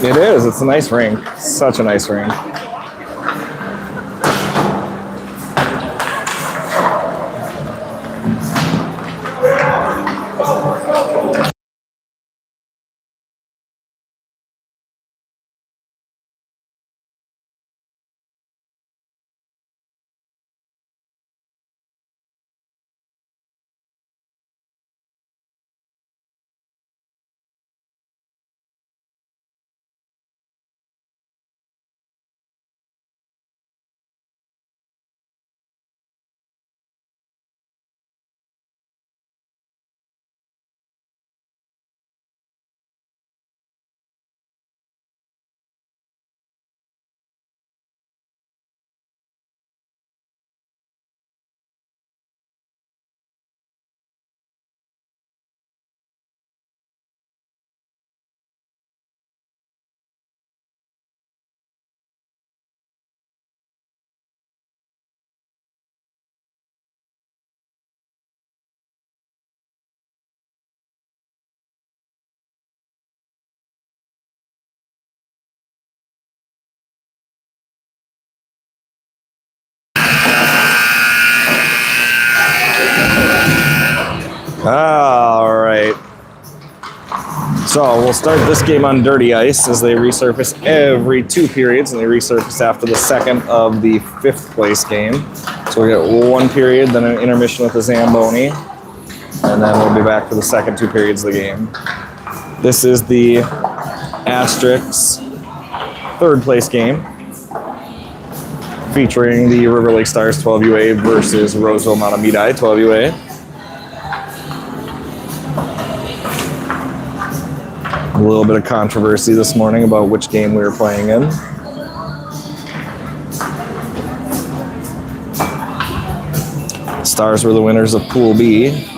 It is. It's a nice ring. Such a nice ring. All right. So we'll start this game on dirty ice as they resurface every 2 periods, and they resurface after the second of the 5th place game. So we get 1 period, then an intermission with the Zamboni, and then we'll be back for the second 2 periods of the game. This is the Asterix 3rd place game, featuring the River Lake Stars 12UA versus Roseville Mahtomedi 12UA. A little bit of controversy this morning about which game we were playing in. Stars were the winners of Pool B.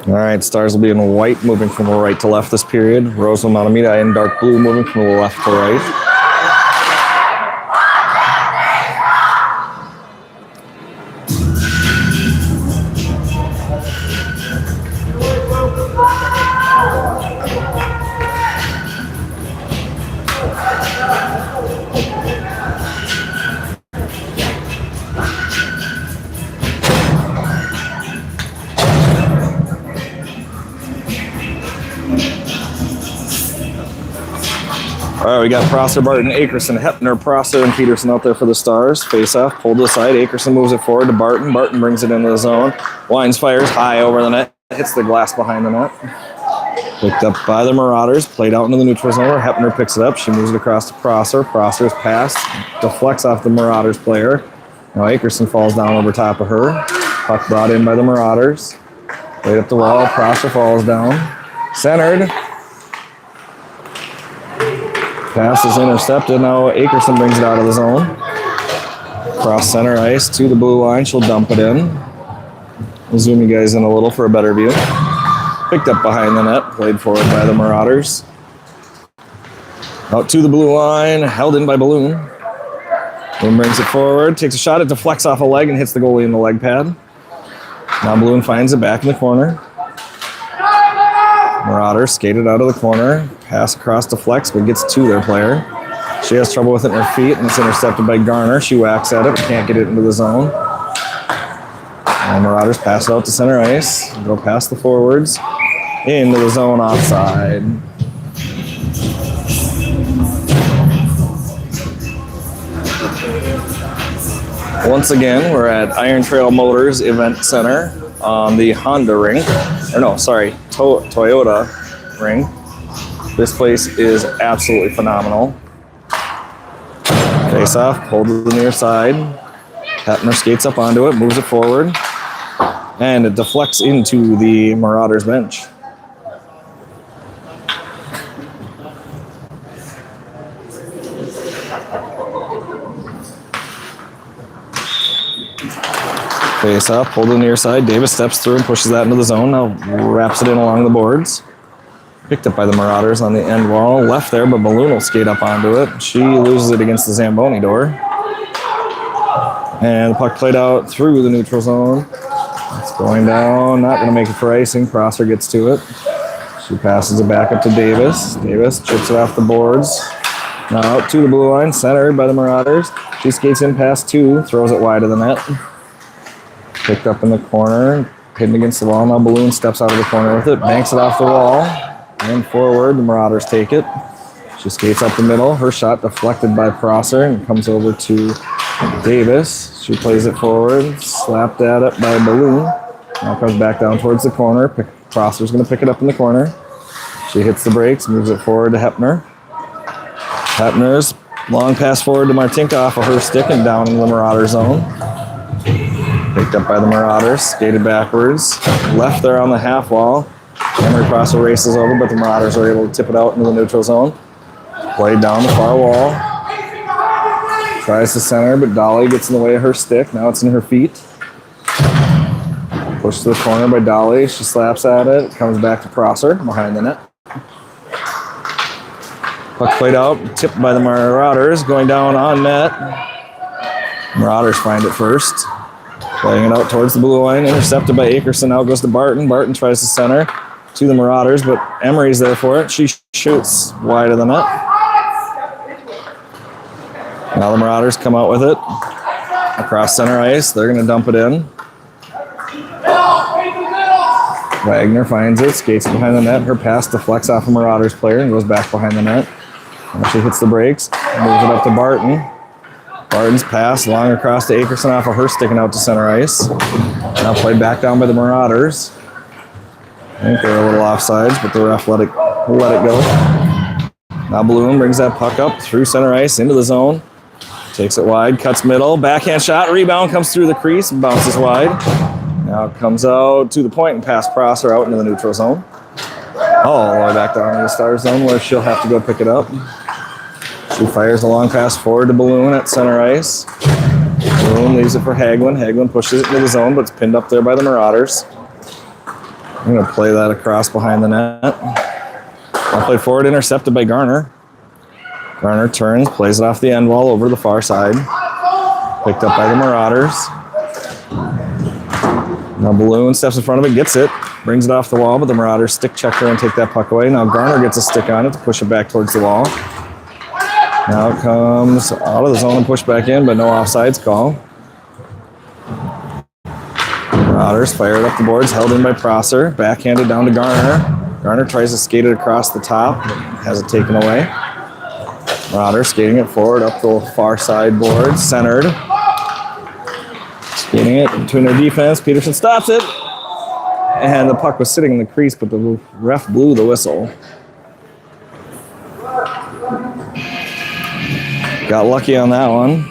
All right, Stars will be in white, moving from right to left this period. Roseville Mahtomedi in dark blue, moving from left to right. All right, we got Prosser, Barton, Akerson, Hepner, Prosser, and Peterson out there for the Stars. Face off, pulled to the side. Akerson moves it forward to Barton. Barton brings it into the zone. Wines fires high over the net. Hits the glass behind the net. Picked up by the Marauders. Played out into the neutral zone where Hepner picks it up. She moves it across to Prosser. Prosser's pass deflects off the Marauders player. Now Akerson falls down over top of her. Puck brought in by the Marauders. Played up the wall. Prosser falls down. Centered. Pass is intercepted. Now Akerson brings it out of the zone. Cross center ice to the blue line. She'll dump it in. We'll zoom you guys in a little for a better view. Picked up behind the net. Played forward by the Marauders. Out to the blue line. Held in by Balloon. Balloon brings it forward. Takes a shot. It deflects off a leg and hits the goalie in the leg pad. Now Balloon finds it back in the corner. Marauders skated out of the corner. Pass across deflects, but gets to their player. She has trouble with it in her feet, and it's intercepted by Garner. She whacks at it, but can't get it into the zone. And Marauders pass it out to center ice. Go past the forwards. Into the zone offside. Once again, we're at Iron Trail Motors Event Center on the Honda rink. Or no, sorry, Toyota rink. This place is absolutely phenomenal. Face off, pulled to the near side. Hepner skates up onto it, moves it forward, and it deflects into the Marauders bench. Face off, pulled to the near side. Davis steps through and pushes that into the zone. Now wraps it in along the boards. Picked up by the Marauders on the end wall. Left there, but Balloon will skate up onto it. She loses it against the Zamboni door. And the puck played out through the neutral zone. It's going down. Not going to make it for icing. Prosser gets to it. She passes it back up to Davis. Davis chips it off the boards. Now out to the blue line. Centered by the Marauders. She skates in past 2. Throws it wide of the net. Picked up in the corner. Hidden against the wall. Now Balloon steps out of the corner with it. Banks it off the wall. And forward, the Marauders take it. She skates up the middle. Her shot deflected by Prosser and comes over to Davis. She plays it forward, slapped at it by Balloon. Now comes back down towards the corner. Prosser's going to pick it up in the corner. She hits the brakes, moves it forward to Hepner. Hepner's long pass forward to Martinka off of her stick and down in the Marauder zone. Picked up by the Marauders, skated backwards, left there on the half wall. Henry Prosser races over, but the Marauders are able to tip it out into the neutral zone. Played down the far wall. Tries to center, but Dolly gets in the way of her stick. Now it's in her feet. Pushed to the corner by Dolly. She slaps at it. Comes back to Prosser behind the net. Puck played out, tipped by the Marauders, going down on net. Marauders find it first. Playing it out towards the blue line, intercepted by Akerson. Out goes to Barton. Barton tries to center to the Marauders, but Emery's there for it. She shoots wide of the net. Now the Marauders come out with it across center ice. They're going to dump it in. Wagner finds it, skates behind the net. Her pass deflects off a Marauders player and goes back behind the net. And she hits the brakes, moves it up to Barton. Barton's pass long across to Akerson off of her, sticking out to center ice. Now played back down by the Marauders. I think they're a little offsides, but the ref let it go. Now Bloom brings that puck up through center ice into the zone. Takes it wide, cuts middle, backhand shot, rebound comes through the crease and bounces wide. Now it comes out to the point and past Prosser out into the neutral zone. All the way back down to the Star zone where she'll have to go pick it up. She fires a long pass forward to Balloon at center ice. Balloon leaves it for Hagelin. Hagelin pushes it into the zone, but it's pinned up there by the Marauders. I'm going to play that across behind the net. I'll play forward, intercepted by Garner. Garner turns, plays it off the end wall over to the far side. Picked up by the Marauders. Now Balloon steps in front of it, gets it, brings it off the wall, but the Marauders stick check her and take that puck away. Now Garner gets a stick on it to push it back towards the wall. Now it comes out of the zone and pushed back in, but no offsides call. Marauders fire it up the boards, held in by Prosser, backhanded down to Garner. Garner tries to skate it across the top, but has it taken away. Marauders skating it forward up the far side boards, centered. Skating it between their defense. Peterson stops it. And the puck was sitting in the crease, but the ref blew the whistle. Got lucky on that one.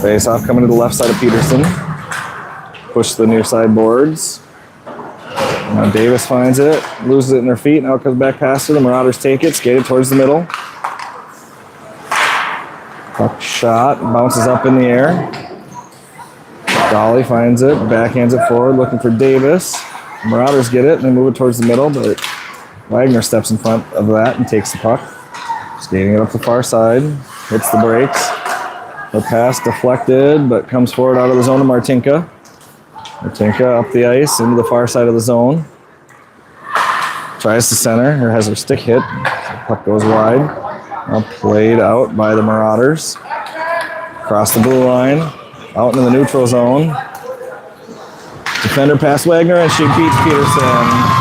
Face off coming to the left side of Peterson. Push the near side boards. Now Davis finds it, loses it in her feet. Now it comes back past her. The Marauders take it, skate it towards the middle. Puck shot, bounces up in the air. Dolly finds it, backhands it forward, looking for Davis. Marauders get it and they move it towards the middle, but Wagner steps in front of that and takes the puck. Skating it up the far side, hits the brakes. Her pass deflected, but comes forward out of the zone to Martinka. Martinka up the ice into the far side of the zone. Tries to center, or has her stick hit. The puck goes wide. Now played out by the Marauders. Across the blue line, out into the neutral zone. Defender past Wagner, and she beats Peterson.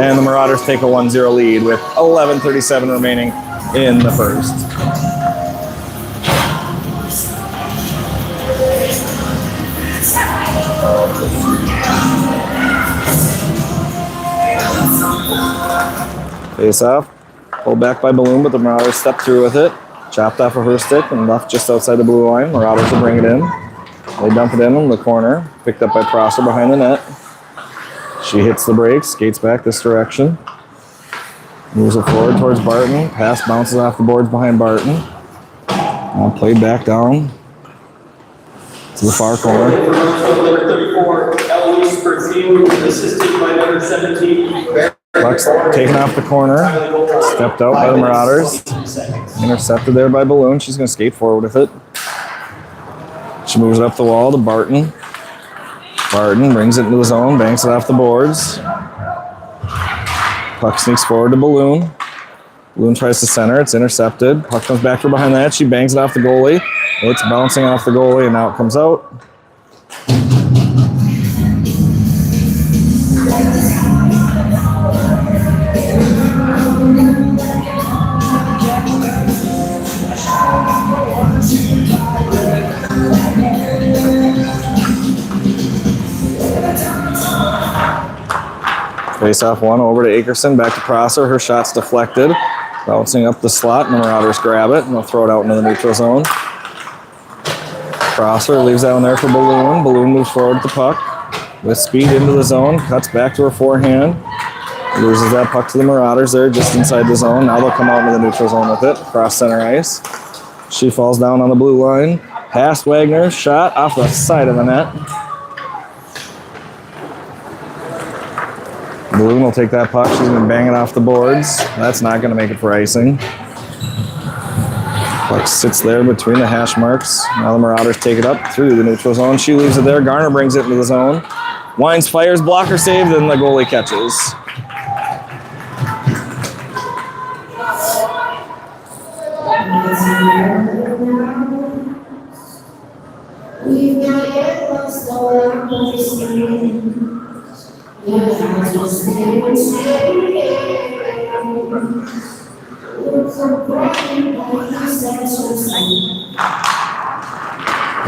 And the Marauders take a 1-0 lead with 11:37 remaining in the first. Face off, pulled back by Balloon, but the Marauders stepped through with it. Chopped off of her stick and left just outside the blue line. Marauders will bring it in. They dump it in the corner, picked up by Prosser behind the net. She hits the brakes, skates back this direction. Moves it forward towards Barton. Pass bounces off the boards behind Barton. Now played back down to the far corner. Number 34, Eloise Perfume, assisted by number 17. Puck's taken off the corner. Stepped out by the Marauders. Intercepted there by Balloon. She's going to skate forward with it. She moves it up the wall to Barton. Barton brings it into the zone, banks it off the boards. Puck sneaks forward to Balloon. Balloon tries to center, it's intercepted. Puck comes back from behind the net, she bangs it off the goalie. It's bouncing off the goalie and now it comes out. Face off one over to Akerson, back to Prosser. Her shot's deflected. Bouncing up the slot, and the Marauders grab it, and they'll throw it out into the neutral zone. Prosser leaves that one there for Balloon. Balloon moves forward with the puck. With speed into the zone, cuts back to her forehand. Loses that puck to the Marauders there just inside the zone. Now they'll come out into the neutral zone with it, across center ice. She falls down on the blue line. Past Wagner, shot off the side of the net. Balloon will take that puck. She's going to bang it off the boards. That's not going to make it for icing. Puck sits there between the hash marks. Now the Marauders take it up through the neutral zone. She leaves it there. Garner brings it into the zone. Wines fires, blocker save, then the goalie catches.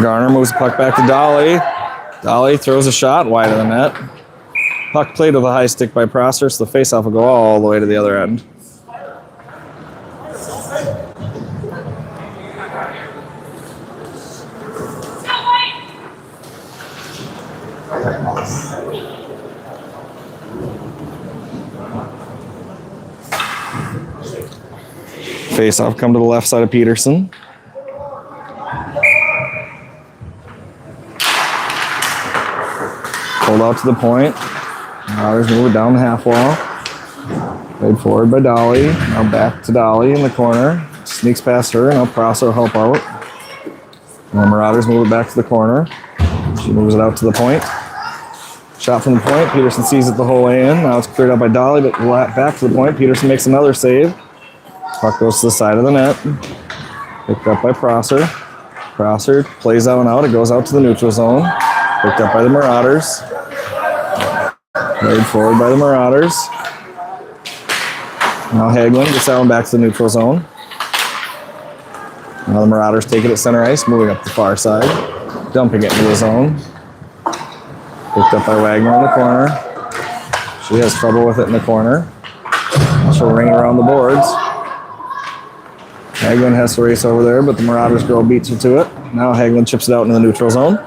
Garner moves the puck back to Dolly. Dolly throws a shot wide of the net. Puck played with a high stick by Prosser, so the faceoff will go all the way to the other end. Faceoff come to the left side of Peterson. Pulled out to the point. Marauders move it down the half wall. Played forward by Dolly. Now back to Dolly in the corner. Sneaks past her. Now Prosser will help out. Now Marauders move it back to the corner. She moves it out to the point. Shot from the point. Peterson sees it the whole way in. Now it's cleared out by Dolly, but back to the point. Peterson makes another save. Puck goes to the side of the net. Picked up by Prosser. Prosser plays that one out. It goes out to the neutral zone. Picked up by the Marauders. Played forward by the Marauders. Now Hagelin gets that one back to the neutral zone. Now the Marauders take it at center ice, moving up the far side. Dumping it into the zone. Picked up by Wagner in the corner. She has trouble with it in the corner. She'll ring around the boards. Hagelin has to race over there, but the Marauders girl beats her to it. Now Hagelin chips it out into the neutral zone.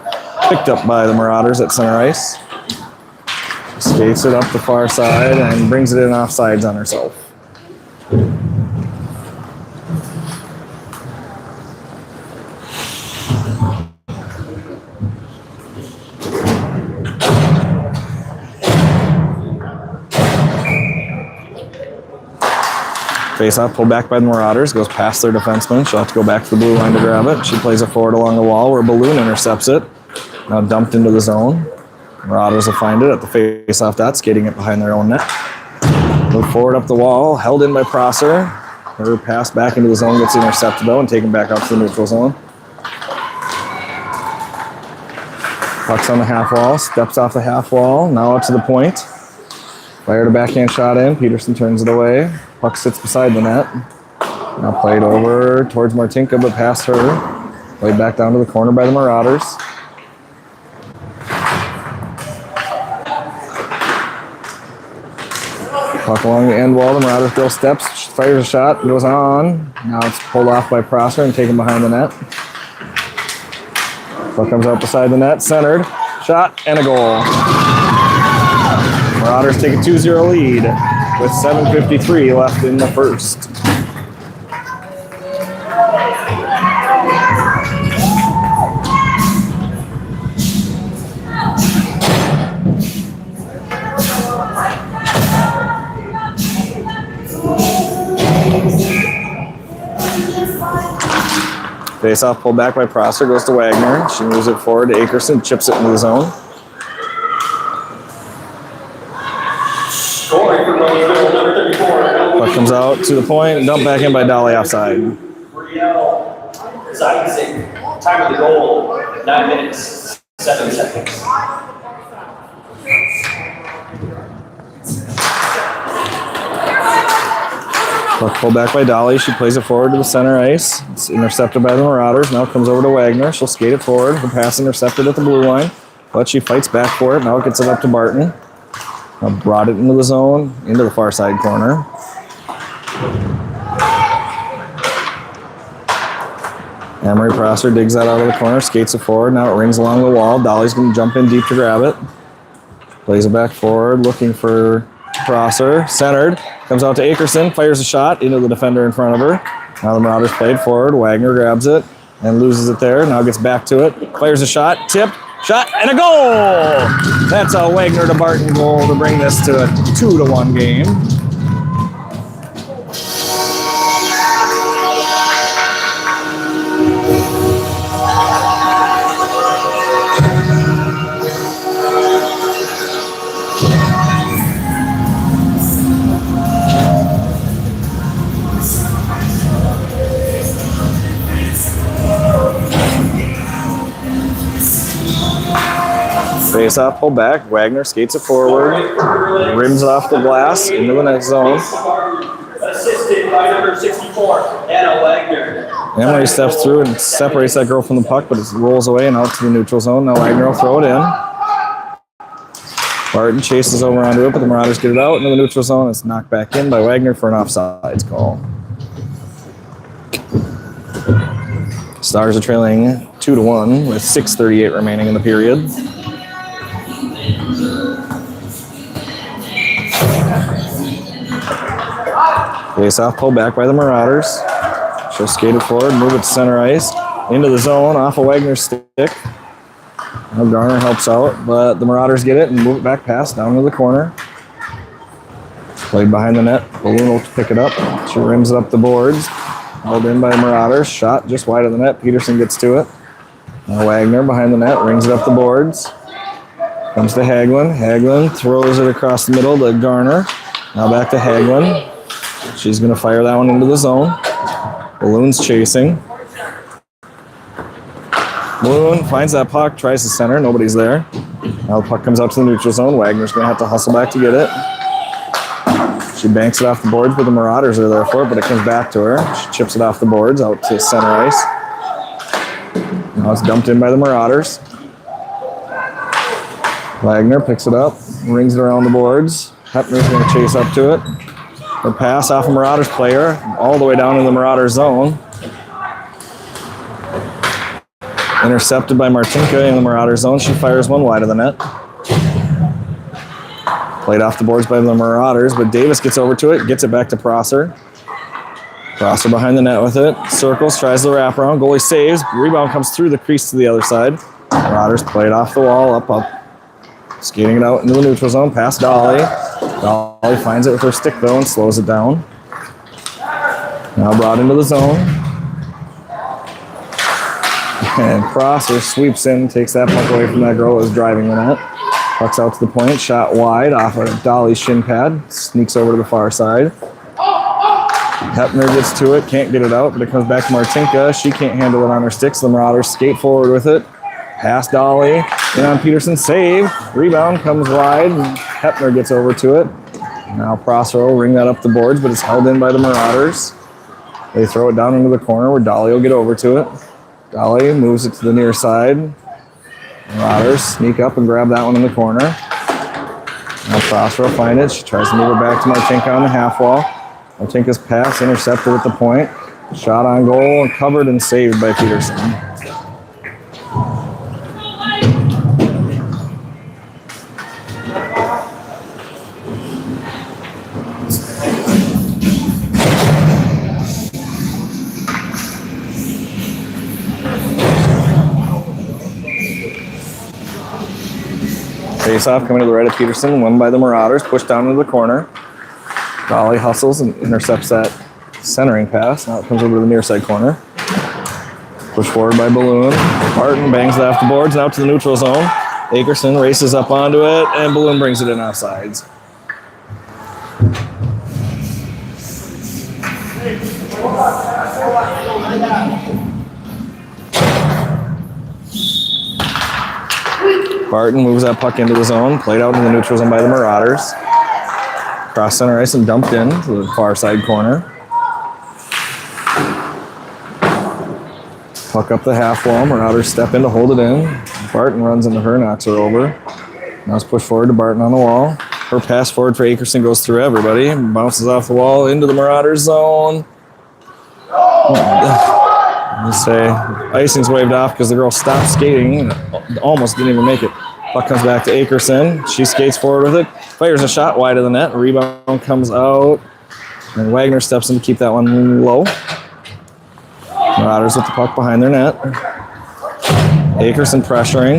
Picked up by the Marauders at center ice. Skates it up the far side and brings it in offsides on herself. Face-off pulled back by the Marauders, goes past their defenseman. She'll have to go back to the blue line to grab it. She plays it forward along the wall where Balloon intercepts it. Now dumped into the zone. Marauders will find it at the face-off dot, skating it behind their own net. Move forward up the wall, held in by Prosser. Her pass back into the zone gets intercepted though and taken back out to the neutral zone. Puck's on the half wall, steps off the half wall, now up to the point. Fired a backhand shot in, Peterson turns it away. Puck sits beside the net. Now played over towards Martinka, but past her. Played back down to the corner by the Marauders. Puck along the end wall, the Marauders girl steps, fires a shot, goes on. Now it's pulled off by Prosser and taken behind the net. Puck comes out beside the net, centered, shot, and a goal. Marauders take a 2-0 lead with 7:53 left in the first. Face-off pulled back by Prosser, goes to Wagner. She moves it forward to Akerson, chips it into the zone. Scoring for Roseville, number 34. Puck comes out to the point and dumped back in by Dolly offside. 3-0. It's icing. Time of the goal, 9 minutes, 7 seconds. Puck pulled back by Dolly. She plays it forward to the center ice. It's intercepted by the Marauders. Now it comes over to Wagner. She'll skate it forward. Her pass intercepted at the blue line, but she fights back for it. Now it gets it up to Barton. Now brought it into the zone, into the far side corner. Emery Prosser digs that out of the corner, skates it forward. Now it rings along the wall. Dolly's going to jump in deep to grab it. Plays it back forward, looking for Prosser, centered, comes out to Akerson, fires a shot into the defender in front of her. Now the Marauders played forward. Wagner grabs it and loses it there. Now gets back to it, fires a shot, tip, shot, and a goal! That's a Wagner to Barton goal to bring this to a 2-1 game. Face off, pull back. Wagner skates it forward, rims it off the glass into the next zone. Assisted by number 64, Anna Wagner. Emily steps through and separates that girl from the puck, but it rolls away and out to the neutral zone. Now Wagner will throw it in. Barton chases over onto it, but the Marauders get it out into the neutral zone. It's knocked back in by Wagner for an offsides call. Stars are trailing 2-1 with 6:38 remaining in the period. Face off, pulled back by the Marauders. She'll skate it forward, move it to center ice, into the zone, off of Wagner's stick. Now Garner helps out, but the Marauders get it and move it back past down to the corner. Played behind the net. Balloon will pick it up. She rims it up the boards. Held in by the Marauders. Shot just wide of the net. Peterson gets to it. Now Wagner behind the net, rings it up the boards. Comes to Hagelin. Hagelin throws it across the middle to Garner. Now back to Hagelin. She's going to fire that one into the zone. Balloon's chasing. Balloon finds that puck, tries to center. Nobody's there. Now the puck comes out to the neutral zone. Wagner's going to have to hustle back to get it. She banks it off the boards, but the Marauders are there for it, but it comes back to her. She chips it off the boards out to center ice. Now it's dumped in by the Marauders. Wagner picks it up, rings it around the boards. Hepner's going to chase up to it. The pass off a Marauders player all the way down in the Marauders zone. Intercepted by Martinka in the Marauders zone. She fires one wide of the net. Played off the boards by the Marauders, but Davis gets over to it, gets it back to Prosser. Prosser behind the net with it. Circles, tries the wraparound. Goalie saves. Rebound comes through the crease to the other side. Marauders played off the wall, up. Skating it out into the neutral zone, past Dolly. Dolly finds it with her stick, though, and slows it down. Now brought into the zone. And Prosser sweeps in, takes that puck away from that girl that was driving the net. Puck's out to the point, shot wide off of Dolly's shin pad. Sneaks over to the far side. Hepner gets to it, can't get it out, but it comes back to Martinka. She can't handle it on her sticks. The Marauders skate forward with it. Past Dolly, in on Peterson, save. Rebound comes wide, and Hepner gets over to it. Now Prosser will ring that up the boards, but it's held in by the Marauders. They throw it down into the corner where Dolly will get over to it. Dolly moves it to the near side. Marauders sneak up and grab that one in the corner. Now Prosser will find it. She tries to move it back to Martinka on the half wall. Martinka's pass intercepted at the point. Shot on goal, covered and saved by Peterson. Face-off coming to the right of Peterson, won by the Marauders, pushed down into the corner. Dolly hustles and intercepts that centering pass. Now it comes over to the near side corner. Push forward by Balloon. Barton bangs it off the boards, now to the neutral zone. Akerson races up onto it, and Balloon brings it in offsides. Barton moves that puck into the zone, played out in the neutral zone by the Marauders. Cross center ice and dumped in to the far side corner. Puck up the half wall, Marauders step in to hold it in. Barton runs into her, knocks her over. Now it's pushed forward to Barton on the wall. Her pass forward for Akerson goes through everybody. Bounces off the wall into the Marauders zone. Let's say icing's waved off because the girl stopped skating and almost didn't even make it. Puck comes back to Akerson. She skates forward with it. Fires a shot wide of the net. Rebound comes out. And Wagner steps in to keep that one low. Marauders with the puck behind their net. Akerson pressuring.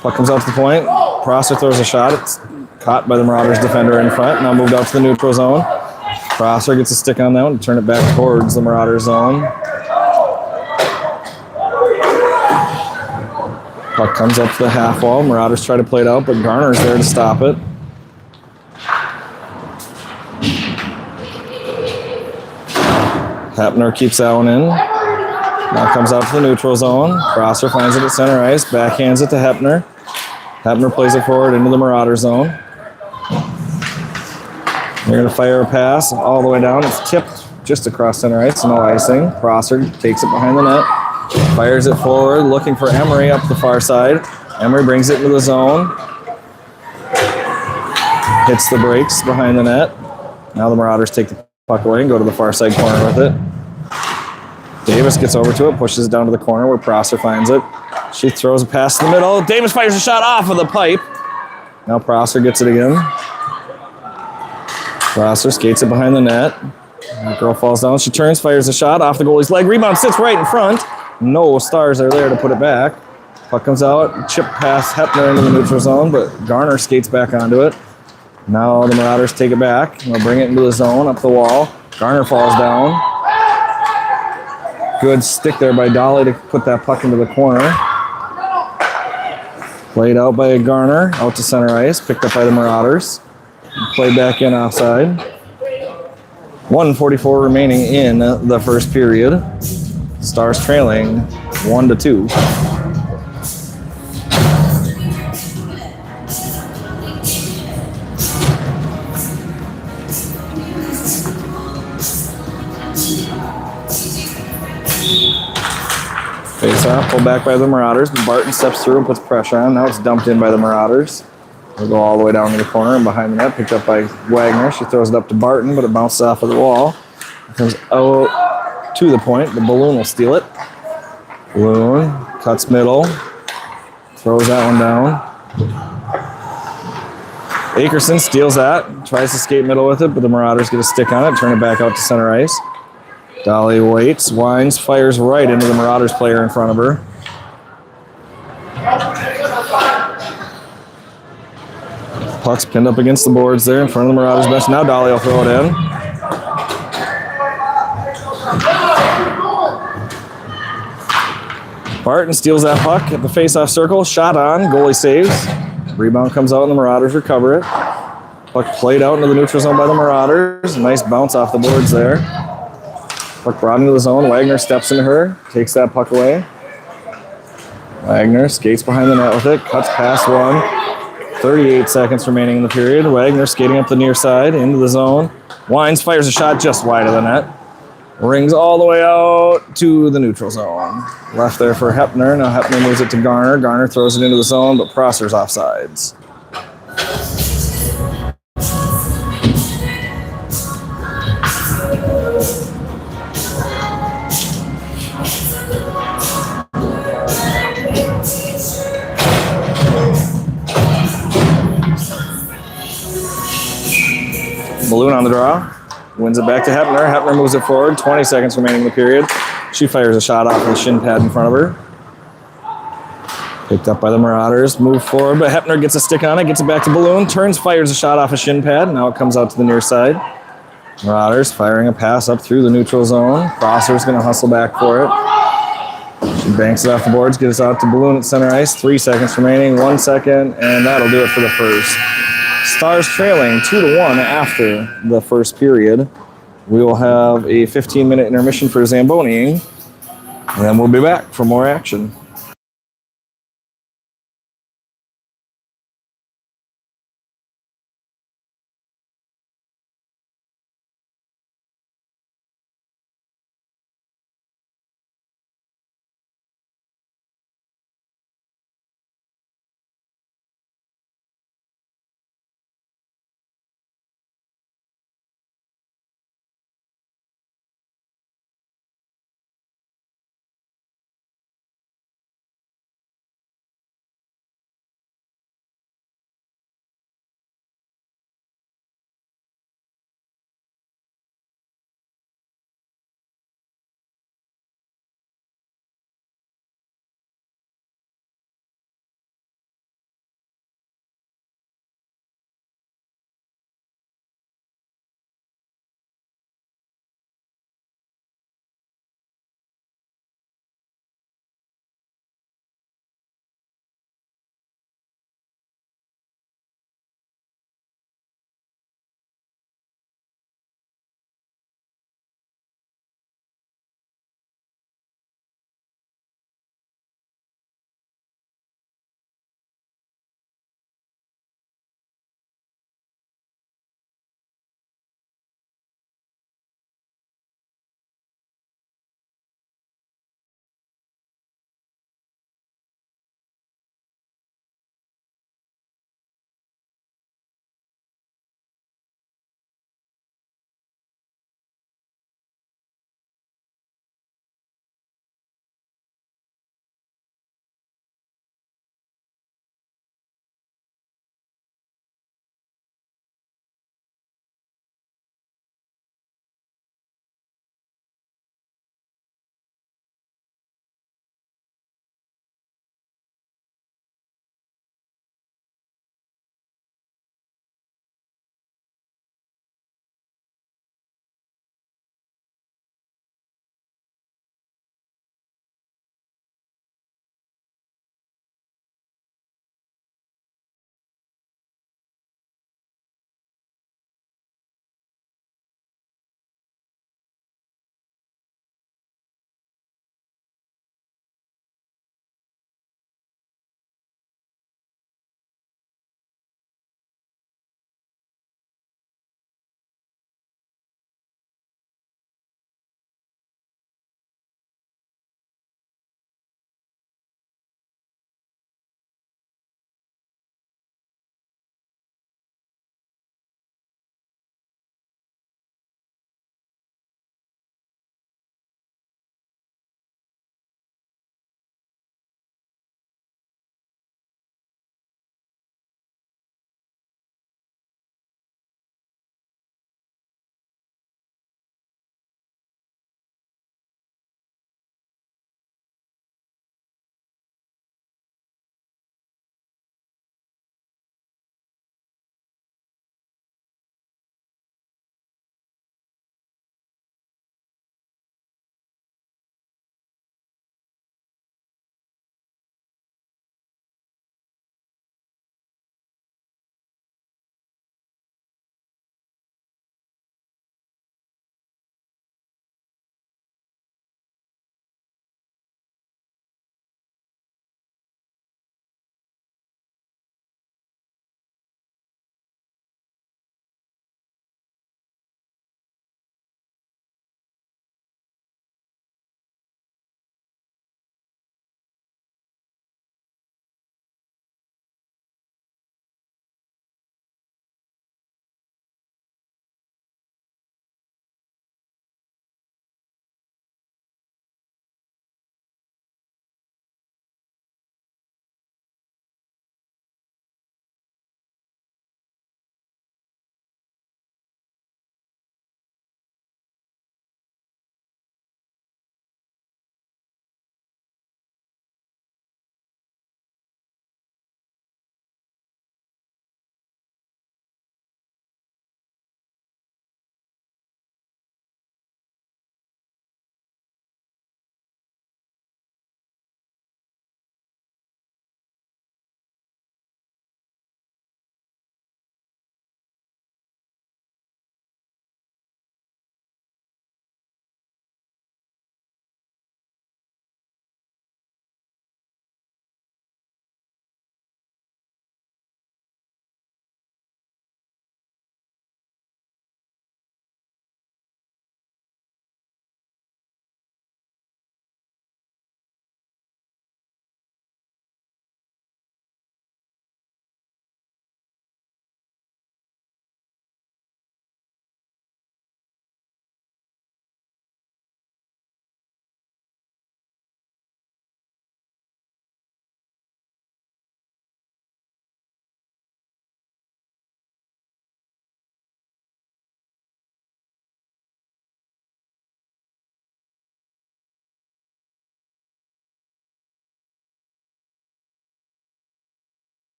Puck comes out to the point. Prosser throws a shot. It's caught by the Marauders defender in front. Now moved out to the neutral zone. Prosser gets a stick on that one to turn it back towards the Marauder zone. Puck comes up to the half wall. Marauders try to play it out, but Garner's there to stop it. Hepner keeps that one in. Now comes out to the neutral zone. Prosser finds it at center ice. Backhands it to Hepner. Hepner plays it forward into the Marauder zone. They're going to fire a pass all the way down. It's tipped just across center ice. No icing. Prosser takes it behind the net. Fires it forward, looking for Emery up the far side. Emery brings it into the zone. Hits the brakes behind the net. Now the Marauders take the puck away and go to the far side corner with it. Davis gets over to it, pushes it down to the corner where Prosser finds it. She throws a pass in the middle. Davis fires a shot off of the pipe. Now Prosser gets it again. Prosser skates it behind the net. The girl falls down. She turns, fires a shot off the goalie's leg. Rebound sits right in front. No Stars are there to put it back. Puck comes out. Chip past Hepner into the neutral zone, but Garner skates back onto it. Now the Marauders take it back. They'll bring it into the zone, up the wall. Garner falls down. Good stick there by Dolly to put that puck into the corner. Played out by Garner, out to center ice, picked up by the Marauders. Played back in offside. 1:44 remaining in the first period. Stars trailing 1-2. Face off, pulled back by the Marauders. Barton steps through and puts pressure on. Now it's dumped in by the Marauders. We'll go all the way down to the corner and behind the net, picked up by Wagner. She throws it up to Barton, but it bounces off of the wall. It comes out to the point. The Balloon will steal it. Balloon cuts middle, throws that one down. Akerson steals that, tries to skate middle with it, but the Marauders get a stick on it, turn it back out to center ice. Dolly waits, winds, fires right into the Marauders player in front of her. Puck's pinned up against the boards there in front of the Marauders bench. Now Dolly will throw it in. Barton steals that puck at the face-off circle. Shot on. Goalie saves. Rebound comes out and the Marauders recover it. Puck played out into the neutral zone by the Marauders. Nice bounce off the boards there. Puck brought into the zone. Wagner steps into her. Takes that puck away. Wagner skates behind the net with it. Cuts past one. 38 seconds remaining in the period. Wagner skating up the near side into the zone. Wines fires a shot just wide of the net. Rings all the way out to the neutral zone. Left there for Hepner. Now Hepner moves it to Garner. Garner throws it into the zone, but Prosser's offsides. Balloon on the draw. Wins it back to Hepner. Hepner moves it forward. 20 seconds remaining in the period. She fires a shot off the shin pad in front of her. Picked up by the Marauders. Move forward, but Hepner gets a stick on it. Gets it back to Balloon. Turns, fires a shot off a shin pad. Now it comes out to the near side. Marauders firing a pass up through the neutral zone. Prosser's going to hustle back for it. She banks it off the boards. Gets out to Balloon at center ice. 3 seconds remaining. 1 second, and that'll do it for the first. Stars trailing 2-1 after the first period. We will have a 15-minute intermission for Zamboniing, and then we'll be back for more action.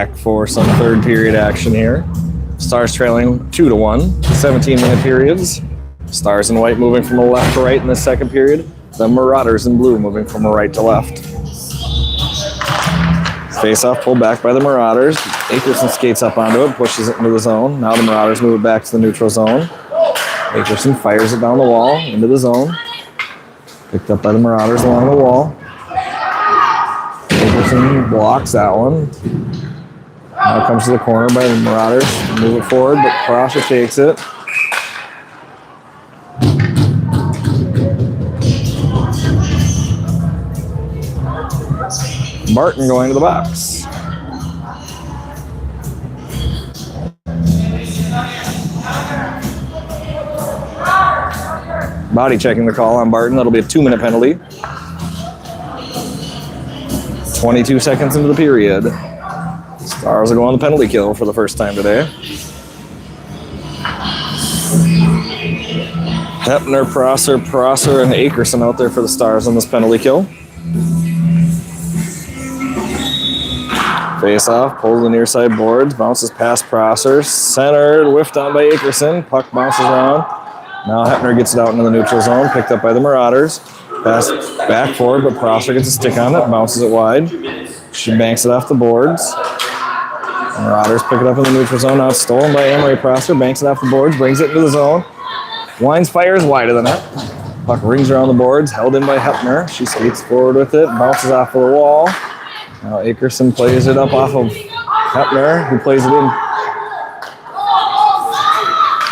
back for some third period action here. Stars trailing 2-1, 17-minute periods. Stars in white moving from the left to right in the second period. The Marauders in blue moving from right to left. Face-off pulled back by the Marauders. Akerson skates up onto it, pushes it into the zone. Now the Marauders move it back to the neutral zone. Akerson fires it down the wall into the zone. Picked up by the Marauders along the wall. Akerson blocks that one. Now comes to the corner by the Marauders. Move it forward, but Prosser takes it. Barton going to the box. Body checking the call on Barton. That'll be a 2-minute penalty. 22 seconds into the period. Stars will go on the penalty kill for the first time today. Hepner, Prosser, and Akerson out there for the Stars on this penalty kill. Face off, pulls the near side boards, bounces past Prosser, centered, whiffed on by Akerson, puck bounces around. Now Hepner gets it out into the neutral zone, picked up by the Marauders. Pass back forward, but Prosser gets a stick on it, bounces it wide. She banks it off the boards. Marauders pick it up in the neutral zone. Now it's stolen by Emery Prosser. Banks it off the boards. Brings it into the zone. Winds fires wide of the net. Puck rings around the boards. Held in by Hepner. She skates forward with it. Bounces off of the wall. Now Akerson plays it up off of Hepner, who plays it in.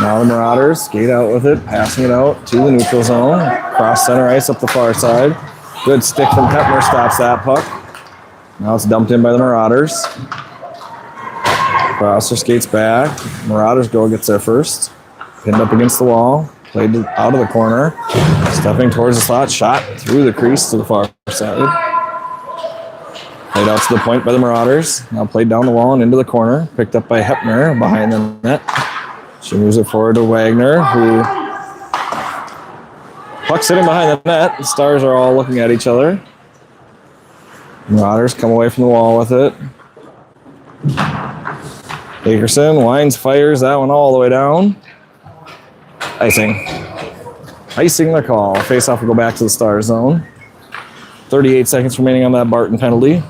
Now the Marauders skate out with it. Passing it out to the neutral zone. Cross center ice up the far side. Good stick from Hepner. Stops that puck. Now it's dumped in by the Marauders. Prosser skates back. Marauders goal gets there first. Pinned up against the wall. Played out of the corner. Stepping towards the slot. Shot through the crease to the far side. Played out to the point by the Marauders. Now played down the wall and into the corner. Picked up by Hepner behind the net. She moves it forward to Wagner, who puck sitting behind the net. The Stars are all looking at each other. Marauders come away from the wall with it. Akerson winds, fires that one all the way down. Icing. Icing the call. Face-off will go back to the Star zone. 38 seconds remaining on that Barton penalty.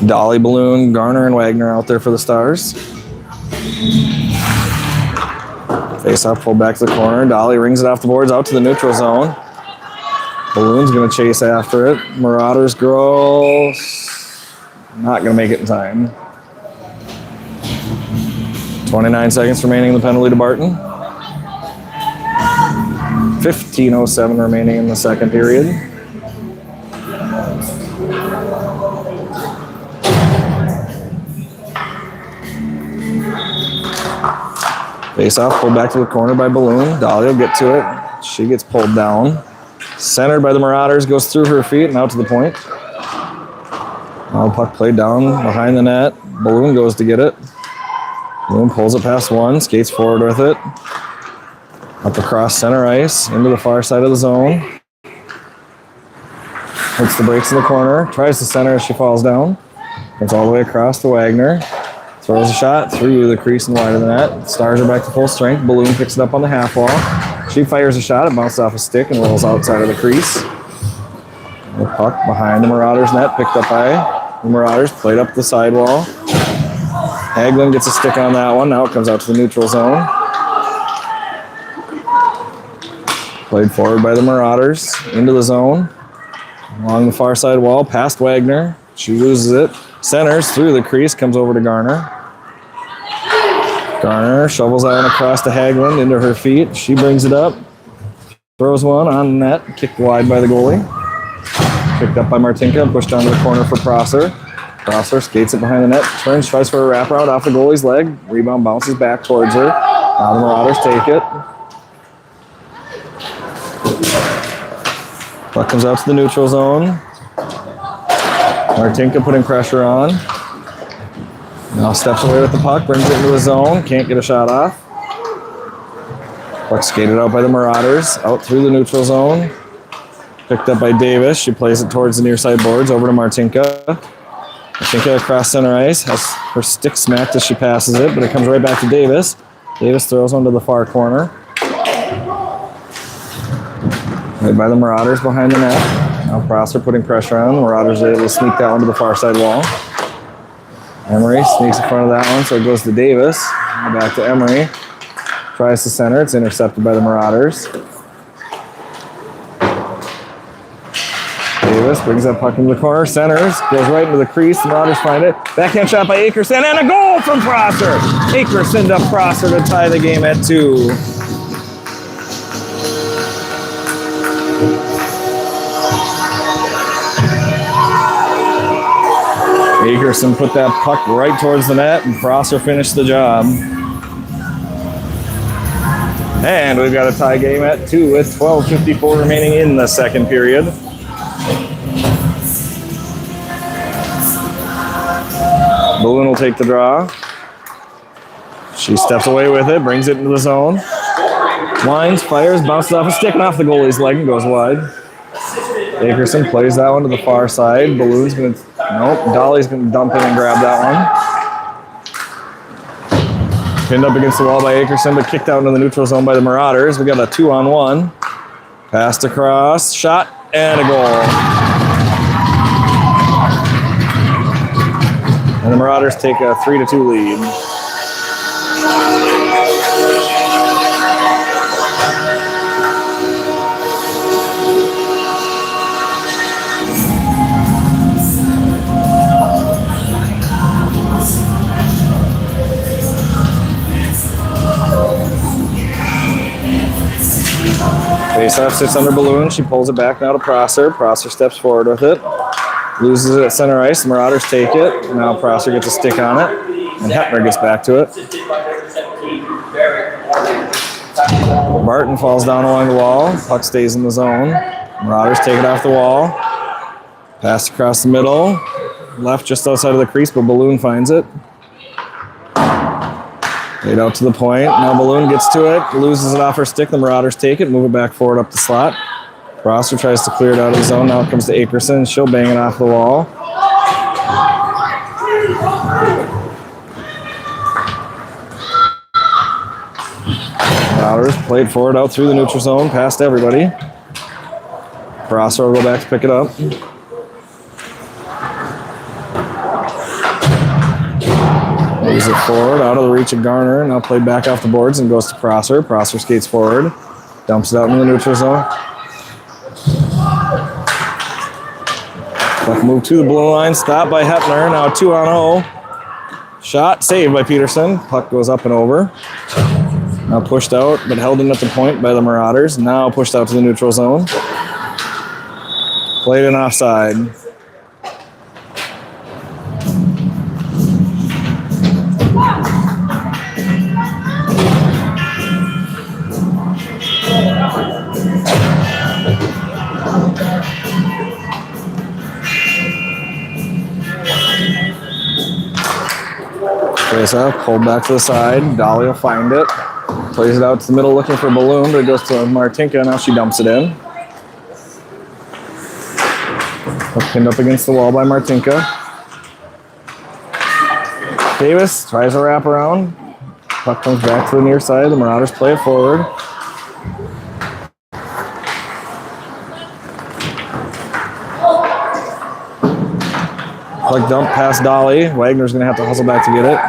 Dolly, Balloon, Garner, and Wagner out there for the Stars. Face-off pulled back to the corner. Dolly rings it off the boards out to the neutral zone. Balloon's going to chase after it. Marauders grow. Not going to make it in time. 29 seconds remaining in the penalty to Barton. 15:07 remaining in the second period. Face-off pulled back to the corner by Balloon. Dolly will get to it. She gets pulled down. Centered by the Marauders, goes through her feet and out to the point. Now puck played down behind the net. Balloon goes to get it. Balloon pulls it past one, skates forward with it. Up across center ice, into the far side of the zone. Hits the brakes in the corner, tries to center as she falls down. Comes all the way across to Wagner. Throws a shot through the crease and wide of the net. Stars are back to full strength. Balloon picks it up on the half wall. She fires a shot. It bounces off a stick and rolls outside of the crease. The puck behind the Marauders net, picked up by the Marauders, played up the sidewall. Hagelin gets a stick on that one. Now it comes out to the neutral zone. Played forward by the Marauders, into the zone. Along the far side wall, past Wagner. She loses it. Centers through the crease, comes over to Garner. Garner shovels that one across to Hagelin, into her feet. She brings it up. Throws one on the net, kicked wide by the goalie. Picked up by Martinka, pushed onto the corner for Prosser. Prosser skates it behind the net, turns, tries for a wraparound off the goalie's leg. Rebound bounces back towards her. Now the Marauders take it. Puck comes out to the neutral zone. Martinka putting pressure on. Now steps away with the puck, brings it into the zone. Can't get a shot off. Puck skated out by the Marauders, out through the neutral zone. Picked up by Davis. She plays it towards the near side boards, over to Martinka. Martinka across center ice, has her stick smacked as she passes it, but it comes right back to Davis. Davis throws one to the far corner. Right by the Marauders behind the net. Now Prosser putting pressure on. The Marauders are able to sneak that one to the far side wall. Emery sneaks in front of that one, so it goes to Davis. Now back to Emery. Tries to center. It's intercepted by the Marauders. Davis brings that puck into the corner. Centers. Goes right into the crease. The Marauders find it. Backhand shot by Akerson. And a goal from Prosser. Akerson to Prosser to tie the game at 2. Akerson put that puck right towards the net, and Prosser finished the job. And we've got a tie game at 2 with 12:54 remaining in the second period. Balloon will take the draw. She steps away with it, brings it into the zone. Winds, fires, bounces off a stick and off the goalie's leg and goes wide. Akerson plays that one to the far side. Balloon's going to... Nope, Dolly's going to dump in and grab that one. Pinned up against the wall by Akerson, but kicked out into the neutral zone by the Marauders. We got a 2-on-1. Passed across, shot, and a goal. And the Marauders take a 3-2 lead. Faceoff sits under Balloon. She pulls it back now to Prosser. Prosser steps forward with it. Loses it at center ice. The Marauders take it. Now Prosser gets a stick on it. And Hepner gets back to it. Barton falls down along the wall. Puck stays in the zone. Marauders take it off the wall. Pass across the middle. Left just outside of the crease, but Balloon finds it. Laid out to the point. Now Balloon gets to it. Loses it off her stick. The Marauders take it. Move it back forward up the slot. Prosser tries to clear it out of the zone. Now it comes to Akerson. She'll bang it off the wall. Marauders played forward out through the neutral zone. Past everybody. Prosser will go back to pick it up. Moves it forward, out of the reach of Garner. Now played back off the boards and goes to Prosser. Prosser skates forward. Dumps it out in the neutral zone. Puck move to the blue line. Stopped by Hepner. Now 2-on-0. Shot saved by Peterson. Puck goes up and over. Now pushed out, but held in at the point by the Marauders. Now pushed out to the neutral zone. Played in offside. Face off, pulled back to the side. Dolly will find it. Plays it out to the middle looking for Balloon, but it goes to Martinka. Now she dumps it in. Pinned up against the wall by Martinka. Davis tries a wraparound. Puck comes back to the near side. The Marauders play it forward. Puck dump past Dolly. Wagner's going to have to hustle back to get it.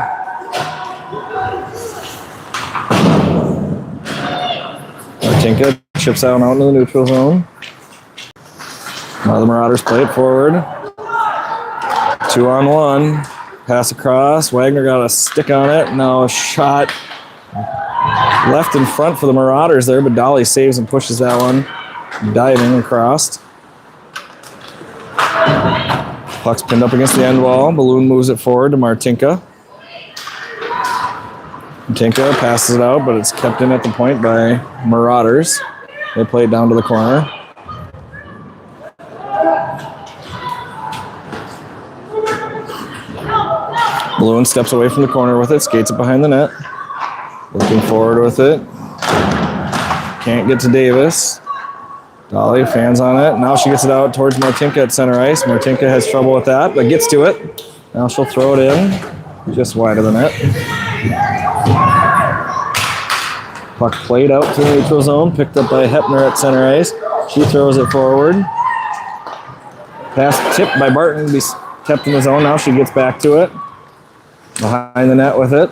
Martinka chips out into the neutral zone. Now the Marauders play it forward. 2-on-1. Pass across. Wagner got a stick on it. Now a shot left in front for the Marauders there, but Dolly saves and pushes that one. Diving across. Puck's pinned up against the end wall. Balloon moves it forward to Martinka. Martinka passes it out, but it's kept in at the point by Marauders. They play it down to the corner. Balloon steps away from the corner with it, skates it behind the net. Looking forward with it. Can't get to Davis. Dolly fans on it. Now she gets it out towards Martinka at center ice. Martinka has trouble with that, but gets to it. Now she'll throw it in, just wide of the net. Puck played out to the neutral zone, picked up by Hepner at center ice. She throws it forward. Pass tipped by Barton, be kept in the zone. Now she gets back to it. Behind the net with it.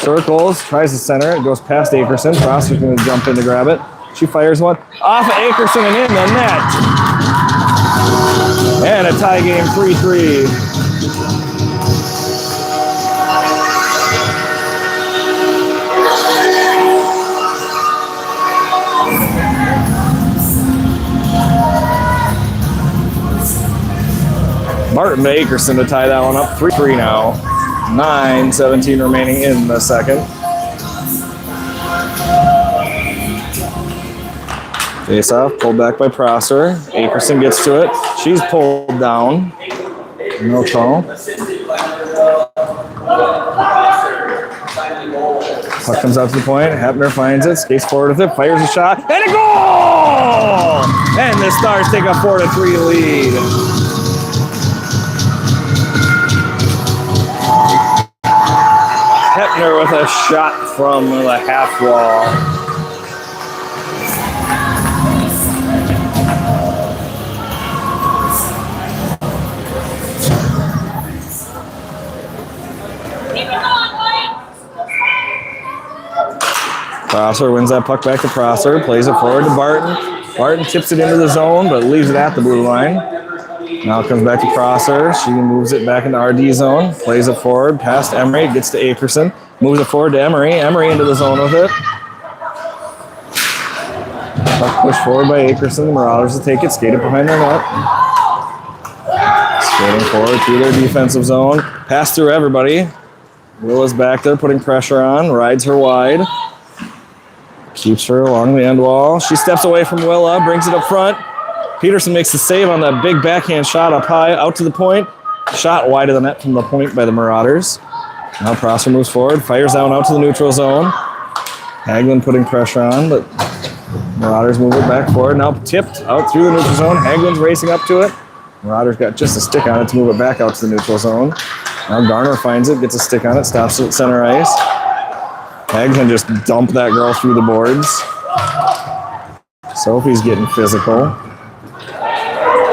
Circles, tries to center it, goes past Akerson. Prosser's going to jump in to grab it. She fires one off of Akerson and in the net. And a tie game, 3-3. Martin to Akerson to tie that one up. 3-3 now. 9:17 remaining in the second. Face off, pulled back by Prosser. Akerson gets to it. She's pulled down. No call. Puck comes out to the point. Hepner finds it, skates forward with it, fires a shot, and a goal! And the Stars take a 4-3 lead. Hepner with a shot from the half wall. Prosser wins that puck back to Prosser, plays it forward to Barton. Barton tips it into the zone, but leaves it at the blue line. Now it comes back to Prosser. She moves it back into RD zone, plays it forward, past Emery, gets to Akerson, moves it forward to Emery. Emery into the zone with it. Puck pushed forward by Akerson. The Marauders will take it, skated behind their net. Skating forward through their defensive zone. Pass through everybody. Willa's back there putting pressure on, rides her wide. Keeps her along the end wall. She steps away from Willa, brings it up front. Peterson makes the save on that big backhand shot up high, out to the point. Shot wide of the net from the point by the Marauders. Now Prosser moves forward, fires down out to the neutral zone. Hagelin putting pressure on, but Marauders move it back forward. Now tipped out through the neutral zone. Hagelin's racing up to it. Marauders got just a stick on it to move it back out to the neutral zone. Now Garner finds it, gets a stick on it, stops it at center ice. Hagelin just dumped that girl through the boards. Sophie's getting physical.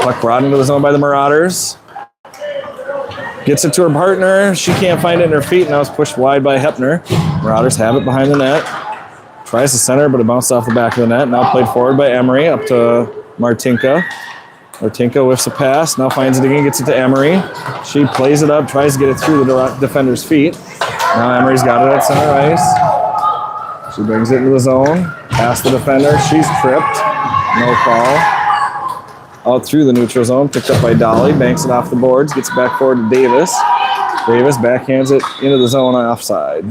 Puck brought into the zone by the Marauders. Gets it to her partner. She can't find it in her feet. Now it's pushed wide by Hepner. Marauders have it behind the net. Tries to center, but it bounced off the back of the net. Now played forward by Emery up to Martinka. Martinka whiffs a pass. Now finds it again, gets it to Emery. She plays it up, tries to get it through the defender's feet. Now Emery's got it at center ice. She brings it into the zone. Past the defender. She's tripped. No call. Out through the neutral zone, picked up by Dolly, banks it off the boards, gets it back forward to Davis. Davis backhands it into the zone offside.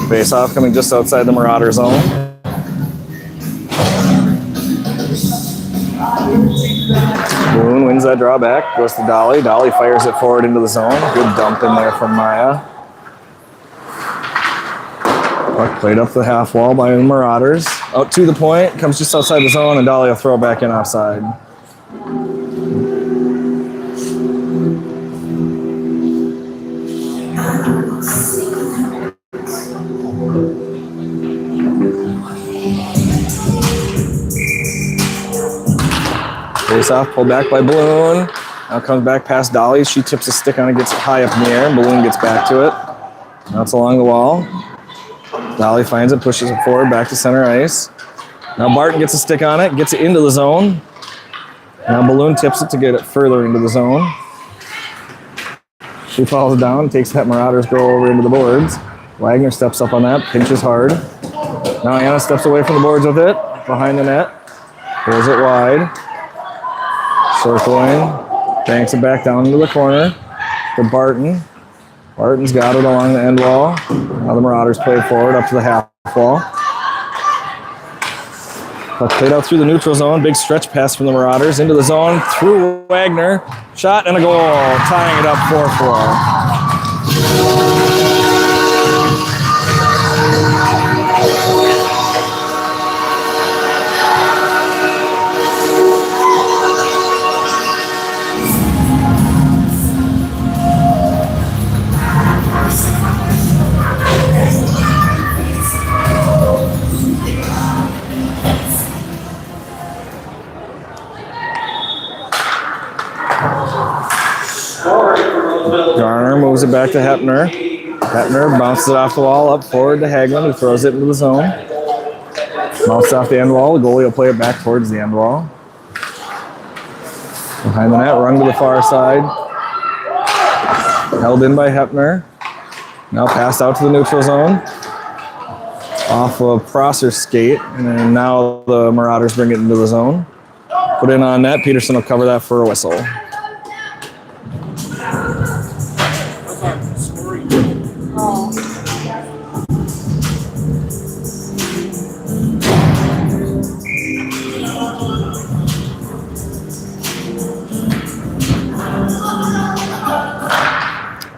Face off coming just outside the Marauder zone. Boone wins that draw back, goes to Dolly. Dolly fires it forward into the zone. Good dump in there from Maya. Puck played up the half wall by the Marauders. Out to the point, comes just outside the zone, and Dolly will throw it back in offside. Face off, pulled back by Balloon. Now comes back past Dolly. She tips a stick on it, gets high up in the air, and Balloon gets back to it. Now it's along the wall. Dolly finds it, pushes it forward, back to center ice. Now Barton gets a stick on it, gets it into the zone. Now Balloon tips it to get it further into the zone. She falls down, takes that Marauders go over into the boards. Wagner steps up on that, pinches hard. Now Anna steps away from the boards with it, behind the net. Pulls it wide. Circling, banks it back down into the corner to Barton. Barton's got it along the end wall. Now the Marauders play forward up to the half wall. Puck played out through the neutral zone. Big stretch pass from the Marauders into the zone. Through Wagner. Shot and a goal. Tying it up 4-4. Garner moves it back to Hepner. Hepner bounces it off the wall, up forward to Hagelin, who throws it into the zone. Bounces off the end wall. The goalie will play it back towards the end wall. Behind the net, run to the far side. Held in by Hepner. Now passed out to the neutral zone. Off of Prosser's skate, and then now the Marauders bring it into the zone. Put in on net. Peterson will cover that for a whistle.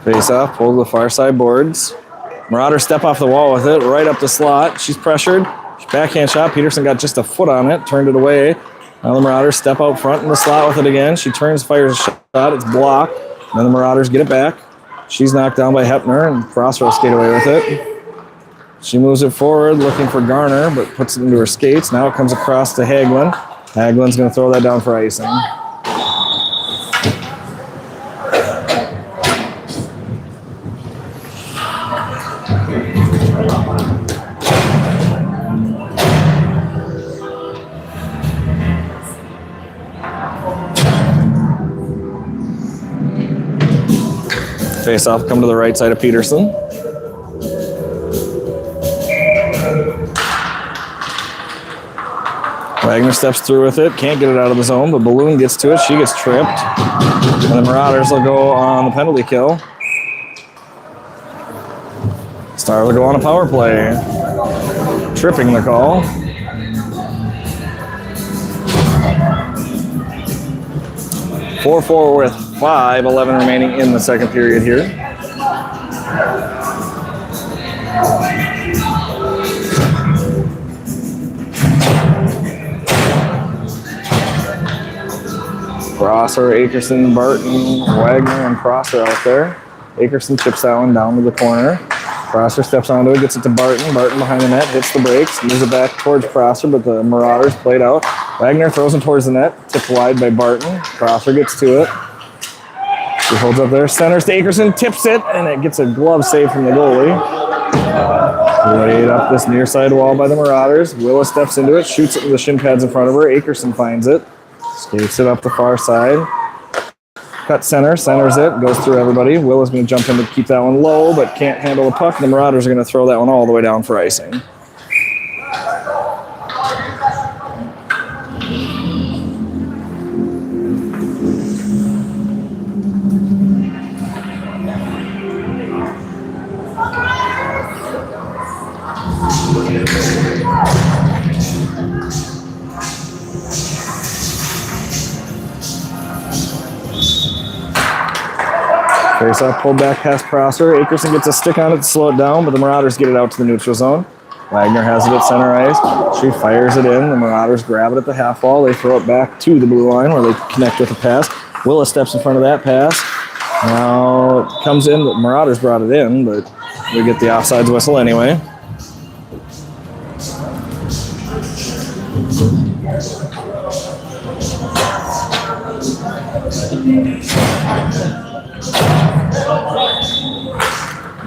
Face off, pull to the far side boards. Marauders step off the wall with it, right up the slot. She's pressured. Backhand shot. Peterson got just a foot on it, turned it away. Now the Marauders step out front in the slot with it again. She turns, fires a shot. It's blocked. Then the Marauders get it back. She's knocked down by Hepner, and Prosser will skate away with it. She moves it forward, looking for Garner, but puts it into her skates. Now it comes across to Hagelin. Hagelin's going to throw that down for icing. Face off, come to the right side of Peterson. Wagner steps through with it, can't get it out of the zone, but Balloon gets to it, she gets tripped. And the Marauders will go on the penalty kill. Stars will go on a power play. Tripping the call. (4-4) with 5:11 remaining in the second period here. Prosser, Akerson, Barton, Wagner, and Prosser out there. Akerson chips that one down to the corner. Prosser steps onto it, gets it to Barton. Barton behind the net, hits the brakes, moves it back towards Prosser, but the Marauders played out. Wagner throws him towards the net, tipped wide by Barton. Prosser gets to it. She holds up there, centers to Akerson, tips it, and it gets a glove save from the goalie. Laid up this near side wall by the Marauders. Willis steps into it, shoots it with the shin pads in front of her. Akerson finds it, skates it up the far side. Cut center, centers it, goes through everybody. Willis going to jump in to keep that one low, but can't handle the puck. The Marauders are going to throw that one all the way down for icing. Face off, pulled back past Prosser. Akerson gets a stick on it to slow it down, but the Marauders get it out to the neutral zone. Wagner has it at center ice. She fires it in. The Marauders grab it at the half wall. They throw it back to the blue line where they connect with a pass. Willis steps in front of that pass. Now it comes in. The Marauders brought it in, but we get the offsides whistle anyway.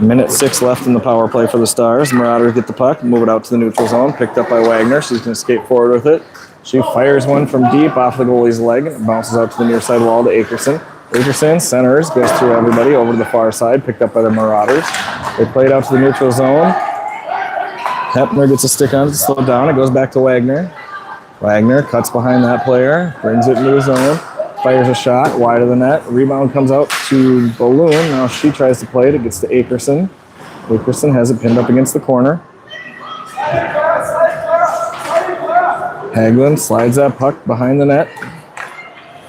Minute 6 left in the power play for the Stars. Marauders get the puck, move it out to the neutral zone, picked up by Wagner. She's going to skate forward with it. She fires one from deep off the goalie's leg. It bounces out to the near side wall to Akerson. Akerson centers, goes through everybody over to the far side, picked up by the Marauders. They play it out to the neutral zone. Hepner gets a stick on it to slow it down. It goes back to Wagner. Wagner cuts behind that player, brings it into the zone. Fires a shot wide of the net. Rebound comes out to Balloon. Now she tries to play it. It gets to Akerson. Akerson has it pinned up against the corner. Hagelin slides that puck behind the net.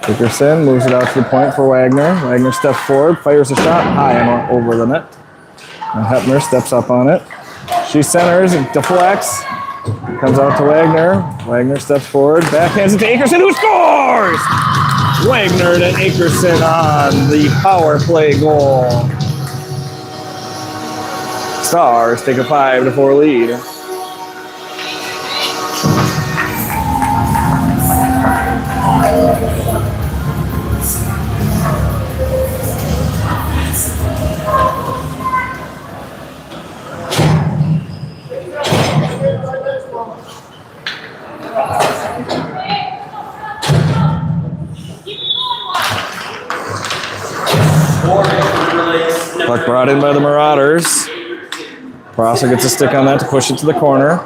Dickerson moves it out to the point for Wagner. Wagner steps forward, fires a shot high and over the net. And Hepner steps up on it. She centers and deflects. Comes out to Wagner. Wagner steps forward, backhands it to Akerson, who scores! Wagner to Akerson on the power play goal. Stars take a 5-4 lead. Puck brought in by the Marauders. Prosser gets a stick on that to push it to the corner.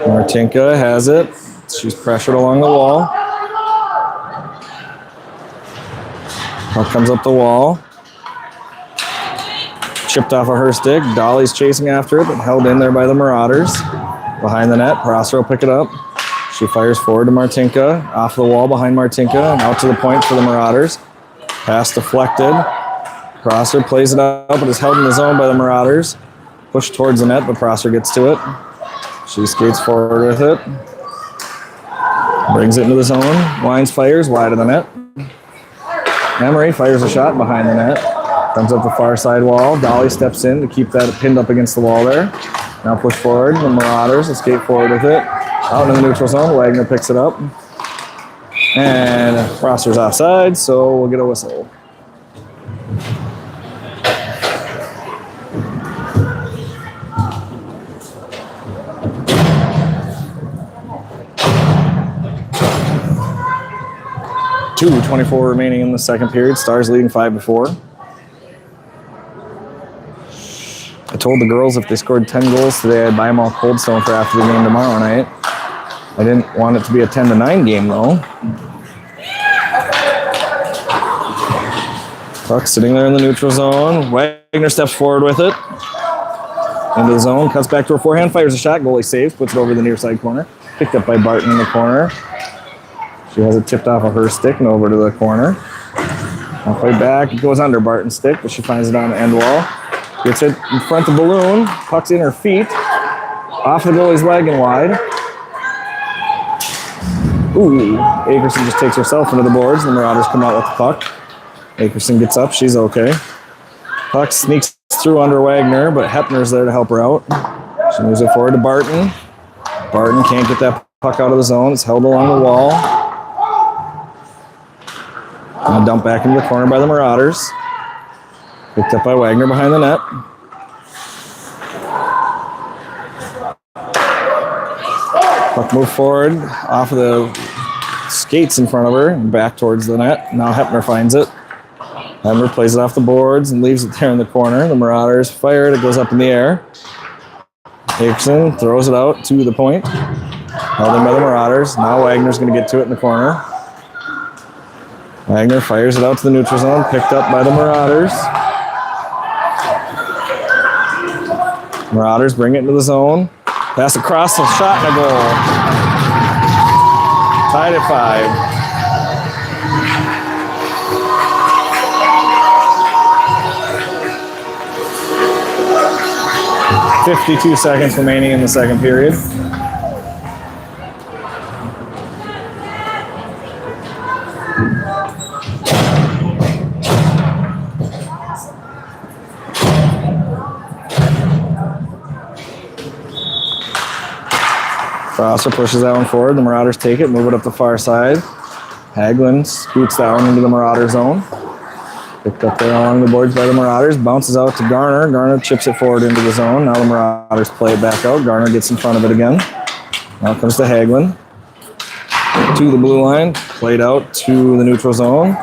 Martinka has it. She's pressured along the wall. Puck comes up the wall. Chipped off of her stick. Dolly's chasing after it, but held in there by the Marauders. Behind the net, Prosser will pick it up. She fires forward to Martinka. Off the wall behind Martinka and out to the point for the Marauders. Pass deflected. Prosser plays it up, but is held in the zone by the Marauders. Pushed towards the net, but Prosser gets to it. She skates forward with it. Brings it into the zone. Wines fires wide of the net. Emery fires a shot behind the net. Comes up the far side wall. Dolly steps in to keep that pinned up against the wall there. Now push forward. The Marauders will skate forward with it. Out in the neutral zone. Wagner picks it up. And Prosser's offside, so we'll get a whistle. .2:24 remaining in the second period. Stars leading 5-4. I told the girls if they scored 10 goals today, I'd buy them all Cold Stone for after the game tomorrow night. I didn't want it to be a 10-9 game though. Puck sitting there in the neutral zone. Wagner steps forward with it. Into the zone, cuts back to her forehand, fires a shot, goalie saves, puts it over the near side corner. Picked up by Barton in the corner. She has it tipped off of her stick and over to the corner. Halfway back, it goes under Barton's stick, but she finds it on the end wall. Gets it in front of the balloon, puck's in her feet, off the goalie's leg and wide. Ooh, Akerson just takes herself into the boards. The Marauders come out with the puck. Akerson gets up, she's okay. Puck sneaks through under Wagner, but Hepner's there to help her out. She moves it forward to Barton. Barton can't get that puck out of the zone. It's held along the wall. And dumped back into the corner by the Marauders. Picked up by Wagner behind the net. Puck moved forward off of the skates in front of her and back towards the net. Now Hepner finds it. Hepner plays it off the boards and leaves it there in the corner. The Marauders fire it. It goes up in the air. Akerson throws it out to the point. Held in by the Marauders. Now Wagner's going to get to it in the corner. Wagner fires it out to the neutral zone. Picked up by the Marauders. Marauders bring it into the zone. Pass across, a shot and a goal. Tied at 5. 52 seconds remaining in the second period. Prosser pushes that one forward. The Marauders take it, move it up the far side. Hagelin scoots that one into the Marauder zone. Picked up there along the boards by the Marauders. Bounces out to Garner. Garner chips it forward into the zone. Now the Marauders play it back out. Garner gets in front of it again. Now it comes to Hagelin. To the blue line. Played out to the neutral zone.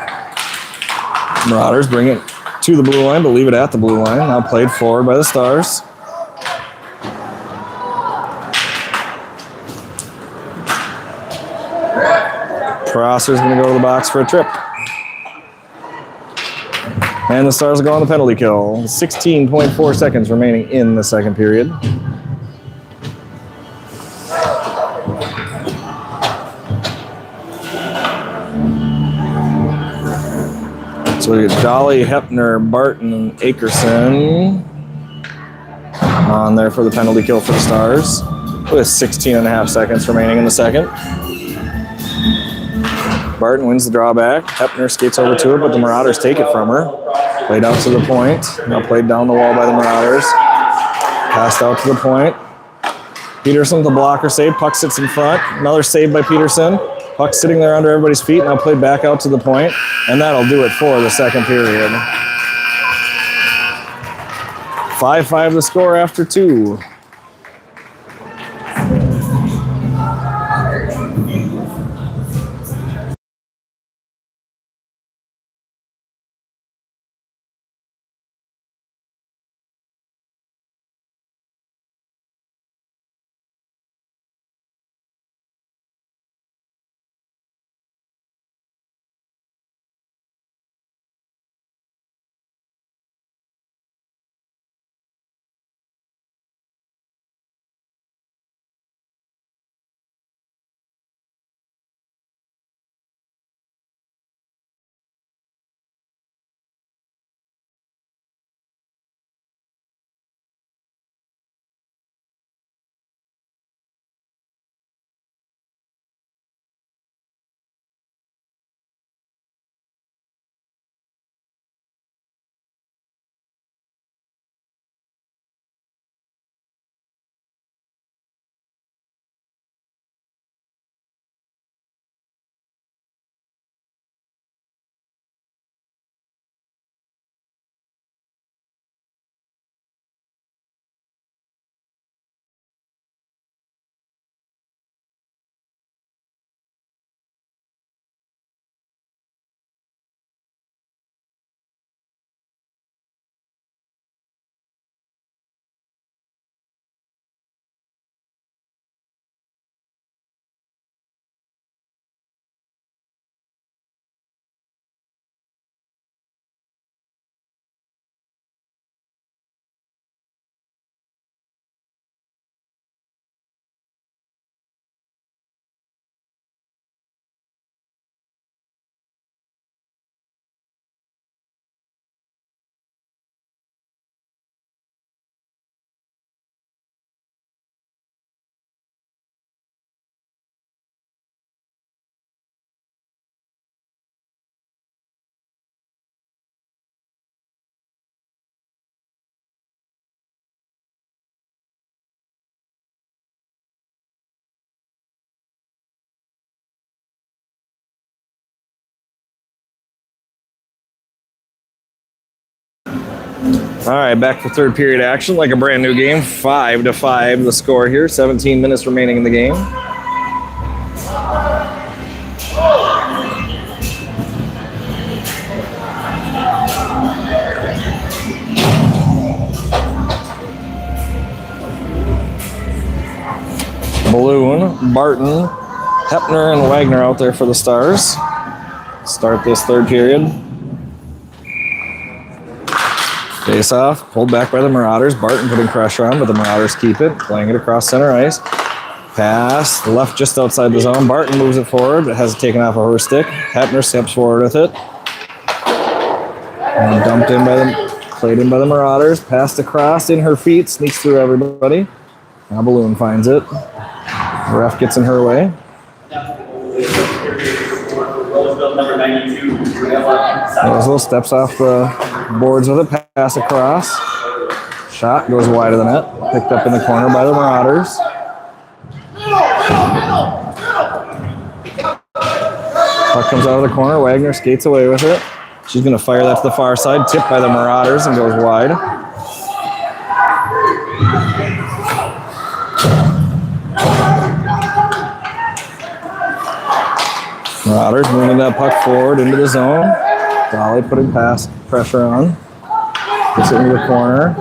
Marauders bring it to the blue line, but leave it at the blue line. Now played forward by the Stars. Prosser's going to go to the box for a trip. And the Stars will go on the penalty kill. 16.4 seconds remaining in the second period. So we get Dolly, Hepner, Barton, and Akerson on there for the penalty kill for the Stars, with 16 and a half seconds remaining in the second. Barton wins the drawback. Hepner skates over to it, but the Marauders take it from her. Played out to the point. Now played down the wall by the Marauders. Passed out to the point. Peterson, the blocker save. Puck sits in front. Another save by Peterson. Puck sitting there under everybody's feet. Now played back out to the point. And that'll do it for the second period. 5-5 the score after 2. All right, back for third period action like a brand new game. 5-5 the score here. 17 minutes remaining in the game. Balloon, Barton, Hepner, and Wagner out there for the Stars. Start this third period. Face off, pulled back by the Marauders. Barton putting pressure on, but the Marauders keep it. Playing it across center ice. Pass, left just outside the zone. Barton moves it forward, but has it taken off of her stick. Hepner steps forward with it. And dumped in by played in by the Marauders. Passed across in her feet, sneaks through everybody. Now Balloon finds it. The ref gets in her way. Roseville number 92. Roseville steps off the boards with it, pass across. Shot goes wide of the net. Picked up in the corner by the Marauders. Puck comes out of the corner. Wagner skates away with it. She's going to fire that to the far side. Tipped by the Marauders and goes wide. Marauders moving that puck forward into the zone. Dolly putting pass pressure on. Gets it into the corner.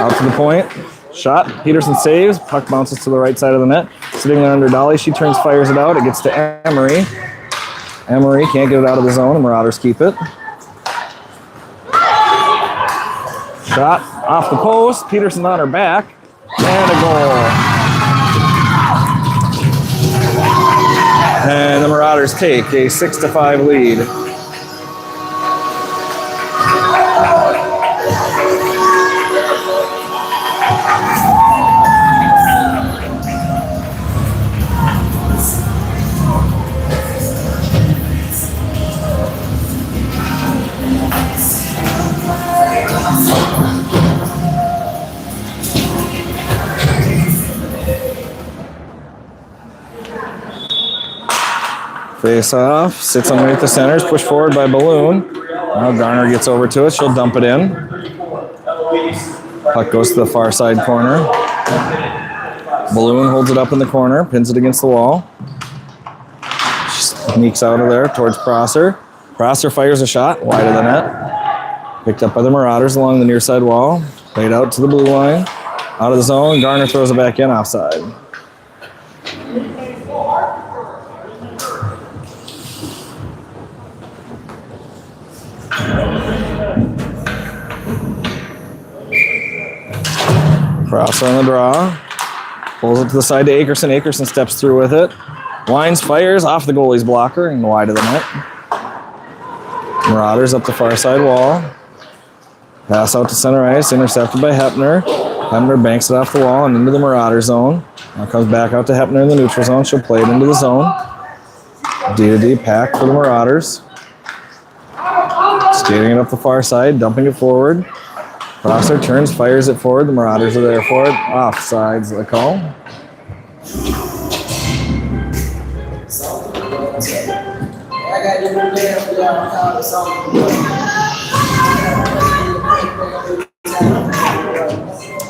Out to the point. Shot. Peterson saves. Puck bounces to the right side of the net. Sitting there under Dolly. She turns, fires it out. It gets to Emery. Emery can't get it out of the zone. The Marauders keep it. Shot off the post. Peterson on her back. And a goal. Stars take a 6-5 lead. Face off, sits underneath the centers, pushed forward by Balloon. Now Garner gets over to it, she'll dump it in. Puck goes to the far side corner. Balloon holds it up in the corner, pins it against the wall. Sneaks out of there towards Prosser. Prosser fires a shot, wide of the net. Picked up by the Marauders along the near side wall. Played out to the blue line. Out of the zone, Garner throws it back in offside. Prosser on the draw. Pulls it to the side to Akerson. Akerson steps through with it. Wines, fires off the goalie's blocker and wide of the net. Marauders up the far side wall. Pass out to center ice, intercepted by Hepner. Hepner banks it off the wall and into the Marauder zone. Now comes back out to Hepner in the neutral zone. She'll play it into the zone. D-to-D pack for the Marauders. Skating it up the far side, dumping it forward. Prosser turns, fires it forward. The Marauders are there for it. Offside's the call.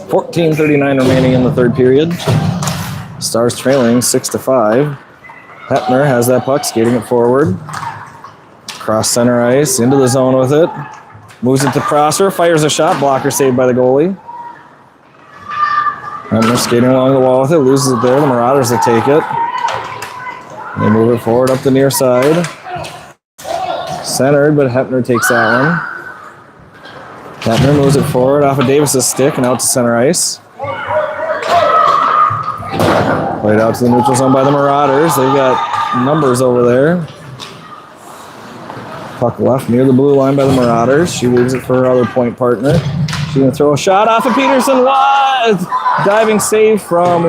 .14:39 remaining in the third period. Stars trailing 6-5. Hepner has that puck, skating it forward. Cross center ice, into the zone with it. Moves it to Prosser, fires a shot, blocker saved by the goalie. Hepner skating along the wall with it, loses it there. The Marauders will take it. They move it forward up the near side. Centered, but Hepner takes that one. Hepner moves it forward off of Davis's stick and out to center ice. Played out to the neutral zone by the Marauders. They've got numbers over there. Puck left near the blue line by the Marauders. She leaves it for her other point partner. She's going to throw a shot off of Peterson. What? Diving save from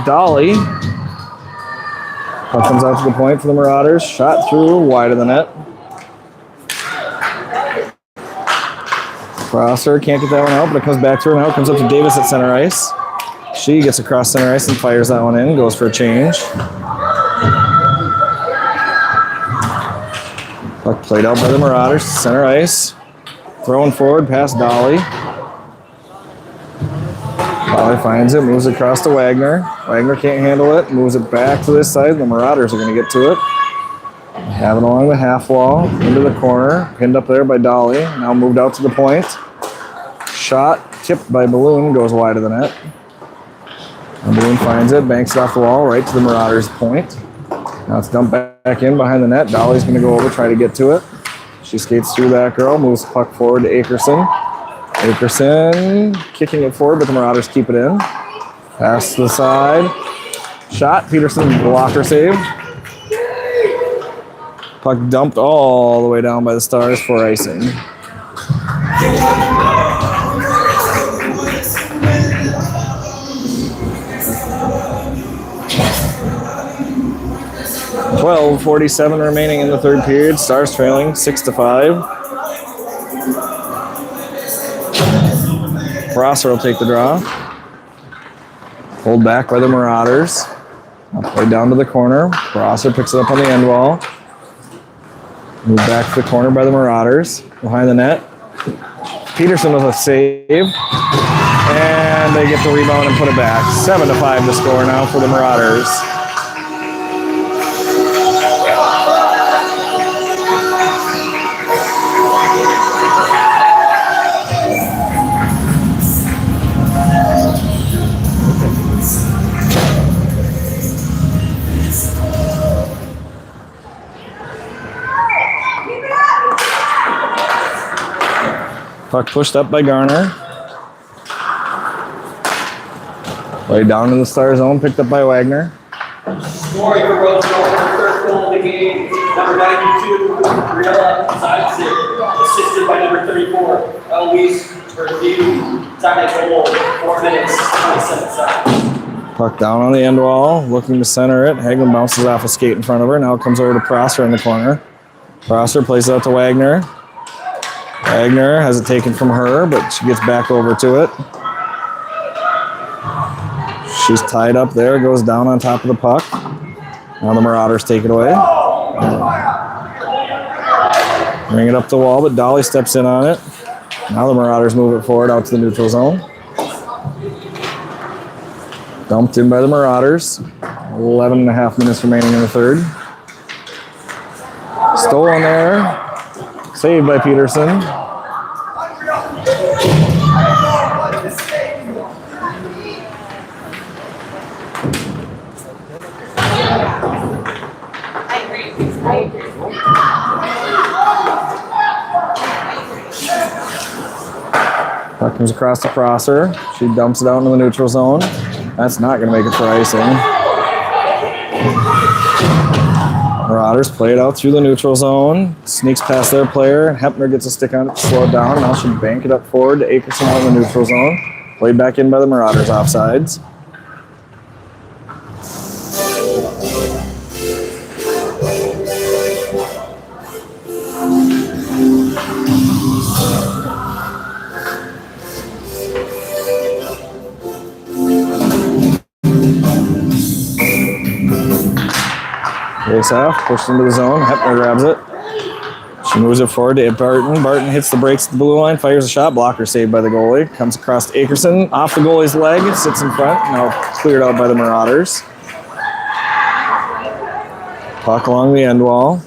Dolly. Puck comes out to the point for the Marauders. Shot through, wide of the net. Prosser can't get that one out, but it comes back to her now. It comes up to Davis at center ice. She gets across center ice and fires that one in. Goes for a change. Puck played out by the Marauders. Center ice. Throwing forward past Dolly. Dolly finds it, moves it across to Wagner. Wagner can't handle it, moves it back to this side. The Marauders are going to get to it. Have it along the half wall, into the corner. Pinned up there by Dolly. Now moved out to the point. Shot, tipped by Balloon, goes wide of the net. And Balloon finds it, banks it off the wall, right to the Marauders' point. Now it's dumped back in behind the net. Dolly's going to go over, try to get to it. She skates through that girl, moves the puck forward to Akerson. Akerson kicking it forward, but the Marauders keep it in. Pass to the side. Shot, Peterson blocker save. Puck dumped all the way down by the Stars for icing. .12:47 remaining in the third period. Stars trailing 6-5. Prosser will take the draw. Pulled back by the Marauders. Now played down to the corner. Prosser picks it up on the end wall. Moved back to the corner by the Marauders. Behind the net. Peterson with a save. And they get the rebound and put it back. 7-5 to score now for the Marauders. Puck pushed up by Garner. Played down in the Star zone, picked up by Wagner. Scoring for Roseville, her first goal of the game, number 92, Briella Zaitzik, assisted by number 34, Eloise Verdue. Time at goal, 4 minutes, 27 seconds. Puck down on the end wall, looking to center it. Hagelin bounces off a skate in front of her. Now it comes over to Prosser in the corner. Prosser plays it out to Wagner. Wagner has it taken from her, but she gets back over to it. She's tied up there, goes down on top of the puck. Now the Marauders take it away. Bring it up the wall, but Dolly steps in on it. Now the Marauders move it forward out to the neutral zone. Dumped in by the Marauders. 11 and a half minutes remaining in the third. Stolen there. Saved by Peterson. Puck comes across to Prosser. She dumps it out into the neutral zone. That's not going to make it for icing. Marauders play it out through the neutral zone. Sneaks past their player. Hepner gets a stick on it to slow it down. Now she'll bank it up forward to Akerson out in the neutral zone. Played back in by the Marauders offsides. Face off, pushed into the zone. Hepner grabs it. She moves it forward to Barton. Barton hits the brakes at the blue line, fires a shot. Blocker saved by the goalie. Comes across to Akerson. Off the goalie's leg, sits in front. Now cleared out by the Marauders. Puck along the end wall.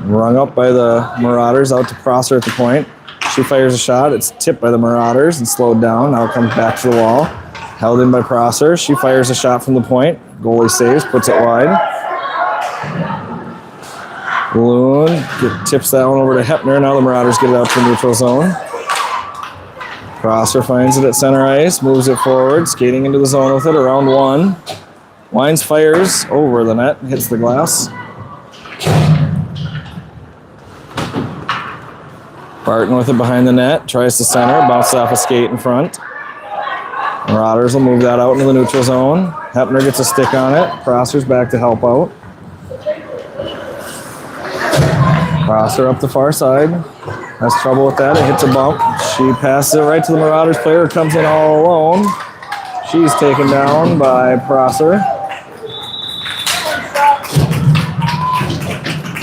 Rung up by the Marauders out to Prosser at the point. She fires a shot. It's tipped by the Marauders and slowed down. Now it comes back to the wall. Held in by Prosser. She fires a shot from the point. Goalie saves, puts it wide. Balloon tips that one over to Hepner. Now the Marauders get it out to the neutral zone. Prosser finds it at center ice, moves it forward, skating into the zone with it, around one. Wines fires over the net, hits the glass. Barton with it behind the net, tries to center, bounces off a skate in front. Marauders will move that out into the neutral zone. Hepner gets a stick on it. Prosser's back to help out. Prosser up the far side. Has trouble with that. It hits a bump. She passes it right to the Marauders player. Comes in all alone. She's taken down by Prosser.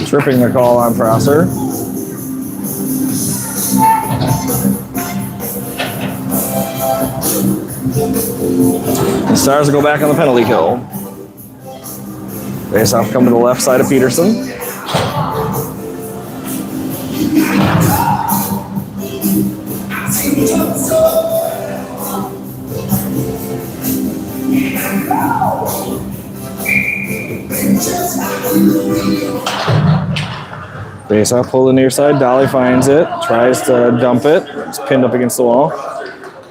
Tripping the call on Prosser. The Stars will go back on the penalty kill. Face-off come to the left side of Peterson. Face-off, pull the near side. Dolly finds it, tries to dump it. It's pinned up against the wall.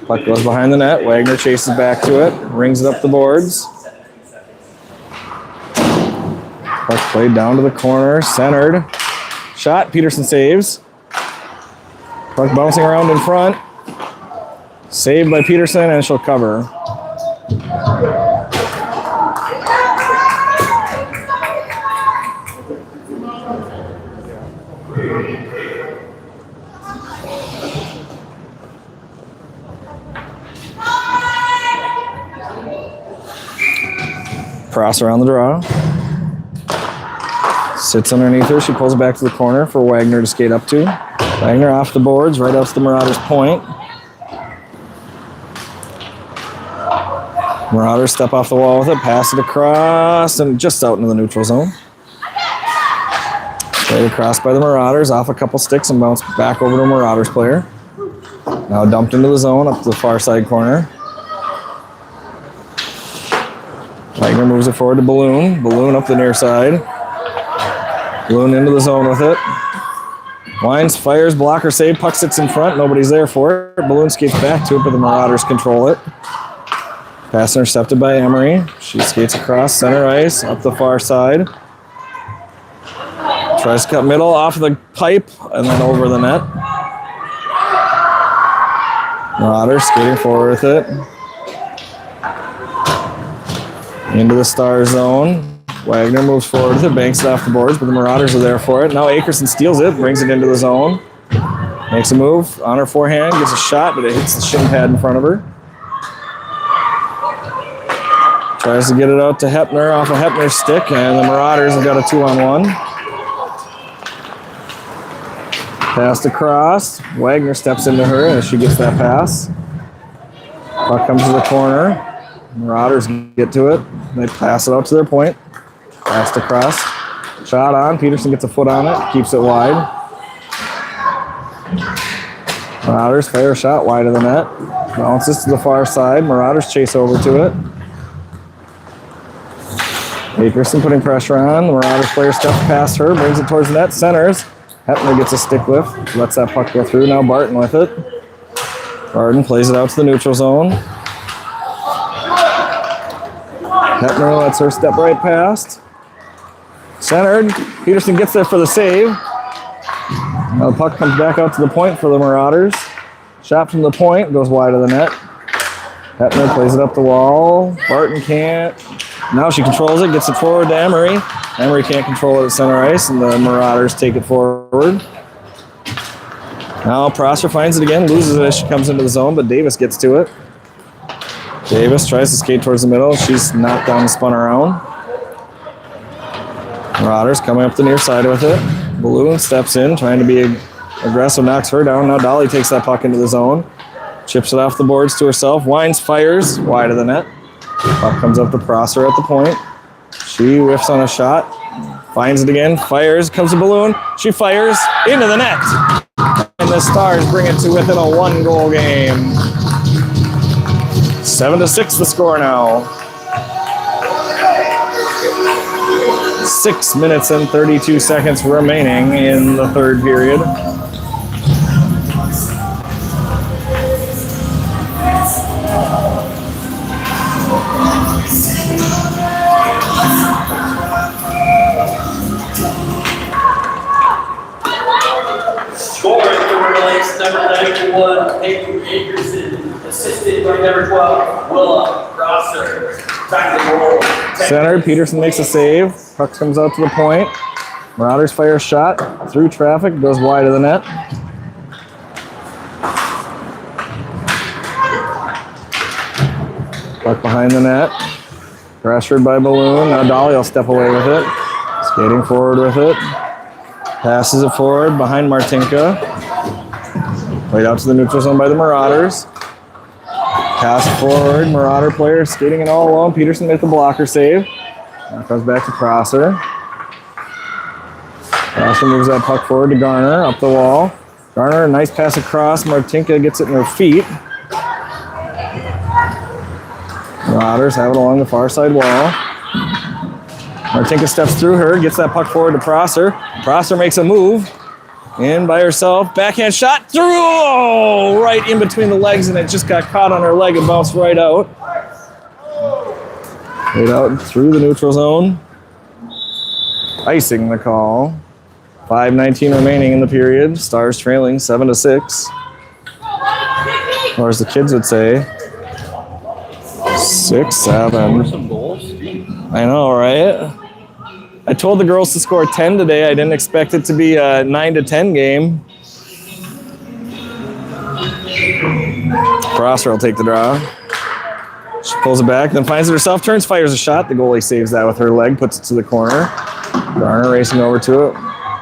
Puck goes behind the net. Wagner chases back to it, rings it up the boards. Puck played down to the corner, centered. Shot, Peterson saves. Puck bouncing around in front. Saved by Peterson, and she'll cover. Prosser on the draw. Sits underneath her. She pulls it back to the corner for Wagner to skate up to. Wagner off the boards, right out to the Marauders' point. Marauders step off the wall with it, pass it across, and just out into the neutral zone. Played across by the Marauders, off a couple sticks and bounced back over to a Marauders player. Now dumped into the zone, up to the far side corner. Wagner moves it forward to Balloon. Balloon up the near side. Balloon into the zone with it. Wines fires, blocker save, puck sits in front, nobody's there for it. Balloon skates back to it, but the Marauders control it. Pass intercepted by Emery. She skates across center ice, up the far side. Tries to cut middle, off the pipe, and then over the net. Marauders skating forward with it. Into the star zone. Wagner moves forward with it, banks it off the boards, but the Marauders are there for it. Now Akerson steals it, brings it into the zone. Makes a move on her forehand, gets a shot, but it hits the shin pad in front of her. Tries to get it out to Hepner off of Hepner's stick, and the Marauders have got a 2-on-1. Passed across. Wagner steps into her as she gets that pass. Puck comes to the corner. Marauders get to it. They pass it out to their point. Passed across. Shot on. Peterson gets a foot on it. Keeps it wide. Marauders fire a shot wide of the net. Bounces to the far side. Marauders chase over to it. Akerson putting pressure on. The Marauders player steps past her, brings it towards the net, centers. Hepner gets a stick lift, lets that puck go through. Now Barton with it. Barton plays it out to the neutral zone. Hepner lets her step right past. Centered. Peterson gets there for the save. Now the puck comes back out to the point for the Marauders. Shot from the point, goes wide of the net. Hepner plays it up the wall. Barton can't. Now she controls it, gets it forward to Emery. Emery can't control it at center ice, and the Marauders take it forward. Now Prosser finds it again, loses it as she comes into the zone, but Davis gets to it. Davis tries to skate towards the middle. She's knocked down and spun around. Marauders coming up the near side with it. Balloon steps in, trying to be aggressive, knocks her down. Now Dolly takes that puck into the zone. Chips it off the boards to herself. Wines fires wide of the net. Puck comes up to Prosser at the point. She whiffs on a shot. Finds it again. Fires. Comes a balloon. She fires into the net. And the Stars bring it to within a 1-goal game. 7-6 the score now. 6 minutes and 32 seconds remaining in the third period. Scoring for Lakes, number 91, Peyton Akerson, assisted by number 12, Willa Rosser. Time to goal. Center, Peterson makes a save. Puck comes out to the point. Marauders fire a shot through traffic, goes wide of the net. Puck behind the net. Pressured by Balloon. Now Dolly will step away with it. Skating forward with it. Passes it forward behind Martinka. Played out to the neutral zone by the Marauders. Pass forward. Marauder player skating it all alone. Peterson makes the blocker save. Now comes back to Prosser. Prosser moves that puck forward to Garner up the wall. Garner, a nice pass across. Martinka gets it in her feet. Marauders have it along the far side wall. Martinka steps through her, gets that puck forward to Prosser. Prosser makes a move. In by herself. Backhand shot through. Oh, right in between the legs, and it just got caught on her leg and bounced right out. Right out through the neutral zone. Icing the call. 5:19 remaining in the period. Stars trailing 7-6. Or as the kids would say, 6-7. I know, right? I told the girls to score 10 today. I didn't expect it to be a 9-10 game. Prosser will take the draw. She pulls it back, then finds it herself, turns, fires a shot. The goalie saves that with her leg, puts it to the corner. Garner racing over to it.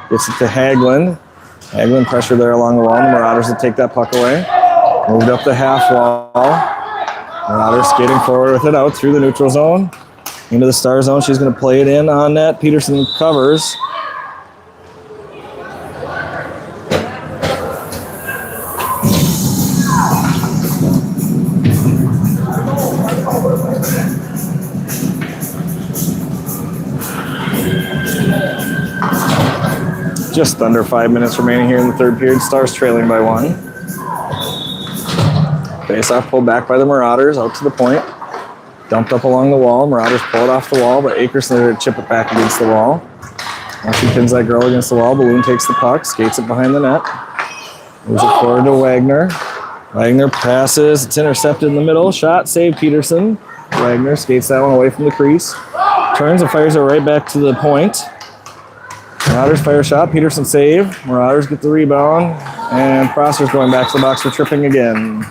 Gets it to Haglund. Haglund pressure there along the wall. The Marauders will take that puck away. Moved up the half wall. Marauders skating forward with it out through the neutral zone. Into the star zone. She's going to play it in on net. Peterson covers. Just under 5 minutes remaining here in the third period. Stars trailing by 1. Face-off pulled back by the Marauders out to the point. Dumped up along the wall. Marauders pull it off the wall, but Akerson chip it back against the wall. Now she pins that girl against the wall. Balloon takes the puck, skates it behind the net. Moves it forward to Wagner. Wagner passes. It's intercepted in the middle. Shot, save Peterson. Wagner skates that one away from the crease. Turns and fires it right back to the point. Marauders fire a shot. Peterson save. Marauders get the rebound. And Prosser's going back to the box for tripping again.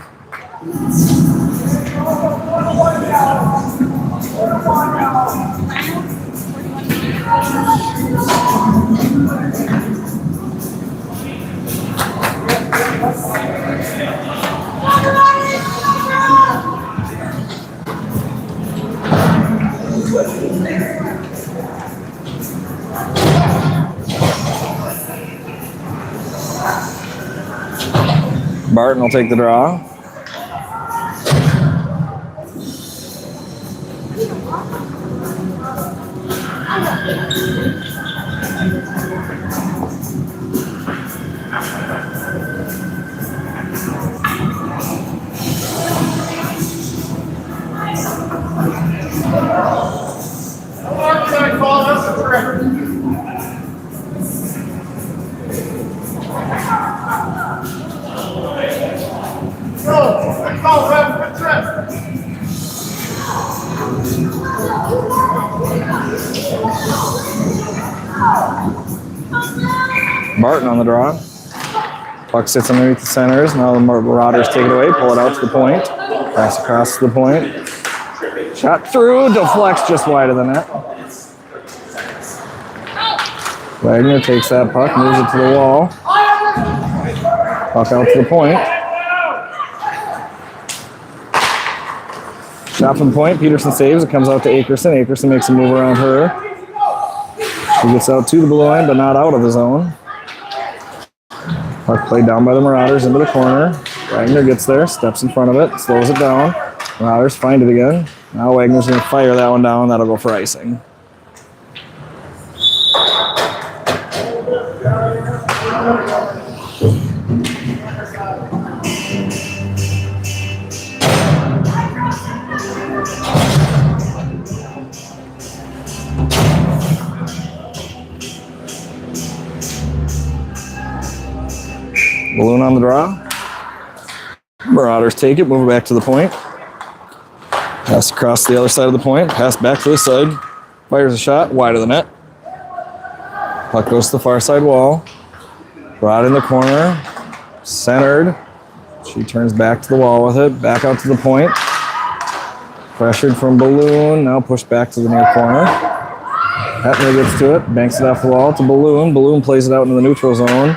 Barton will take the draw. Barton on the draw. Puck sits underneath the centers. Now the Marauders take it away, pull it out to the point. Pass across to the point. Shot through, deflects just wide of the net. Wagner takes that puck, moves it to the wall. Puck out to the point. Shot from point, Peterson saves, it comes out to Akerson. Akerson makes a move around her. She gets out to the blue line, but not out of the zone. Puck played down by the Marauders into the corner. Wagner gets there, steps in front of it, slows it down. Marauders find it again. Now Wagner's going to fire that one down. That'll go for icing. Balloon on the draw. Marauders take it, move it back to the point. Pass across the other side of the point. Pass back to the side. Fires a shot, wide of the net. Puck goes to the far side wall. Brought in the corner. Centered. She turns back to the wall with it. Back out to the point. Pressured from Balloon. Now pushed back to the near corner. Heppner gets to it. Banks it off the wall to Balloon. Balloon plays it out into the neutral zone.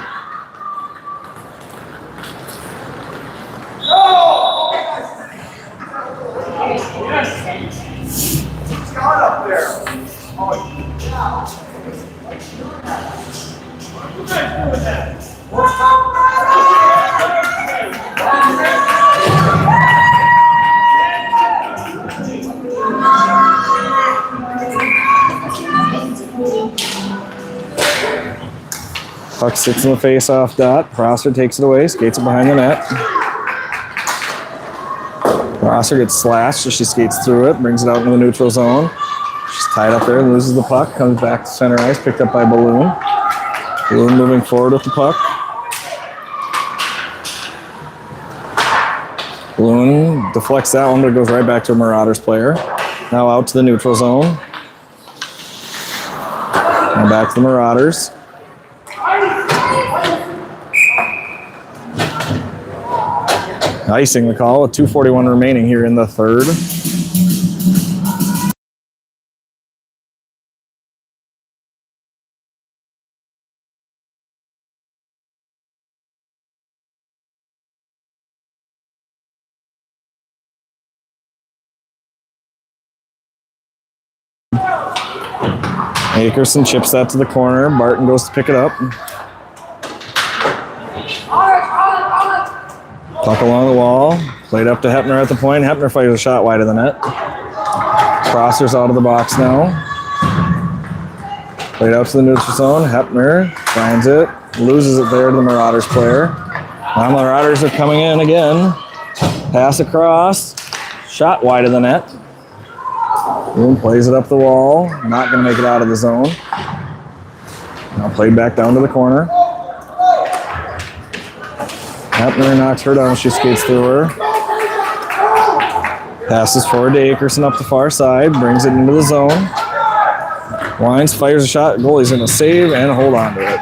Puck sits in the face-off dot. Prosser takes it away, skates it behind the net. Prosser gets slashed as she skates through it, brings it out into the neutral zone. She's tied up there, loses the puck, comes back to center ice, picked up by Balloon. Balloon moving forward with the puck. Balloon deflects that one, but it goes right back to a Marauders player. Now out to the neutral zone. And back to the Marauders. Icing the call with 2:41 remaining here in the third. Akerson chips that to the corner. Barton goes to pick it up. Puck along the wall. Played up to Heppner at the point. Heppner fires a shot wide of the net. Prosser's out of the box now. Played out to the neutral zone. Heppner finds it. Loses it there to the Marauders player. Now Marauders are coming in again. Pass across. Shot wide of the net. Boom plays it up the wall. Not going to make it out of the zone. Now played back down to the corner. Hepner knocks her down. She skates through her. Passes forward to Akerson up the far side. Brings it into the zone. Wines fires a shot. Goalie's going to save and hold on to it.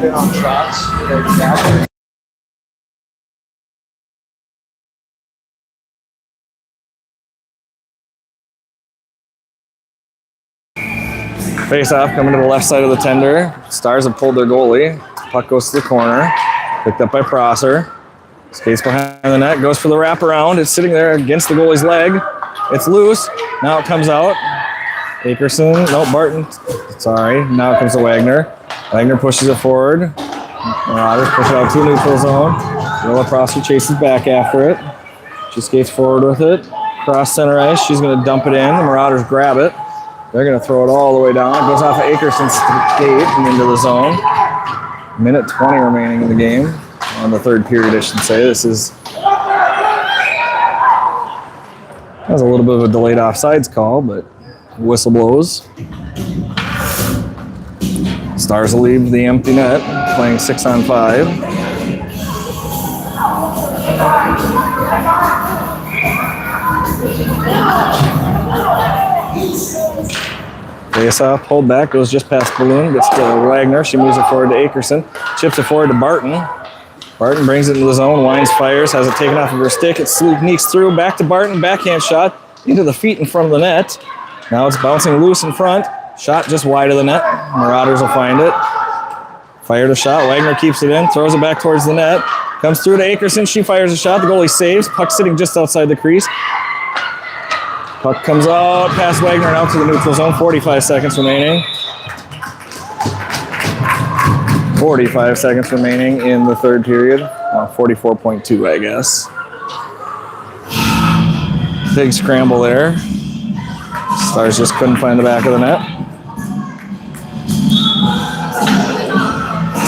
On shots. Face off coming to the left side of the tender. Stars have pulled their goalie. Puck goes to the corner. Picked up by Prosser. Skates behind the net. Goes for the wraparound. It's sitting there against the goalie's leg. It's loose. Now it comes out. Akerson. No, Barton. Sorry. Now it comes to Wagner. Wagner pushes it forward. Marauders push it out to the neutral zone. Willa Prosser chases back after it. She skates forward with it. Cross center ice. She's going to dump it in. The Marauders grab it. They're going to throw it all the way down. It goes off of Akerson's skate and into the zone. Minute 20 remaining in the game. On the third period, I should say. This is... That's a little bit of a delayed offsides call, but whistle blows. Stars will leave the empty net, playing 6-on-5. Face-off, hold back, goes just past Balloon, gets to Wagner. She moves it forward to Akerson, chips it forward to Barton. Barton brings it into the zone, winds, fires, has it taken off of her stick. It sneaks through, back to Barton, backhand shot into the feet in front of the net. Now it's bouncing loose in front. Shot just wide of the net. Marauders will find it. Fired a shot. Wagner keeps it in, throws it back towards the net. Comes through to Akerson. She fires a shot. The goalie saves. Puck sitting just outside the crease. Puck comes out past Wagner and out to the neutral zone. 45 seconds remaining. 45 seconds remaining in the third period. 44.2, I guess. Big scramble there. Stars just couldn't find the back of the net.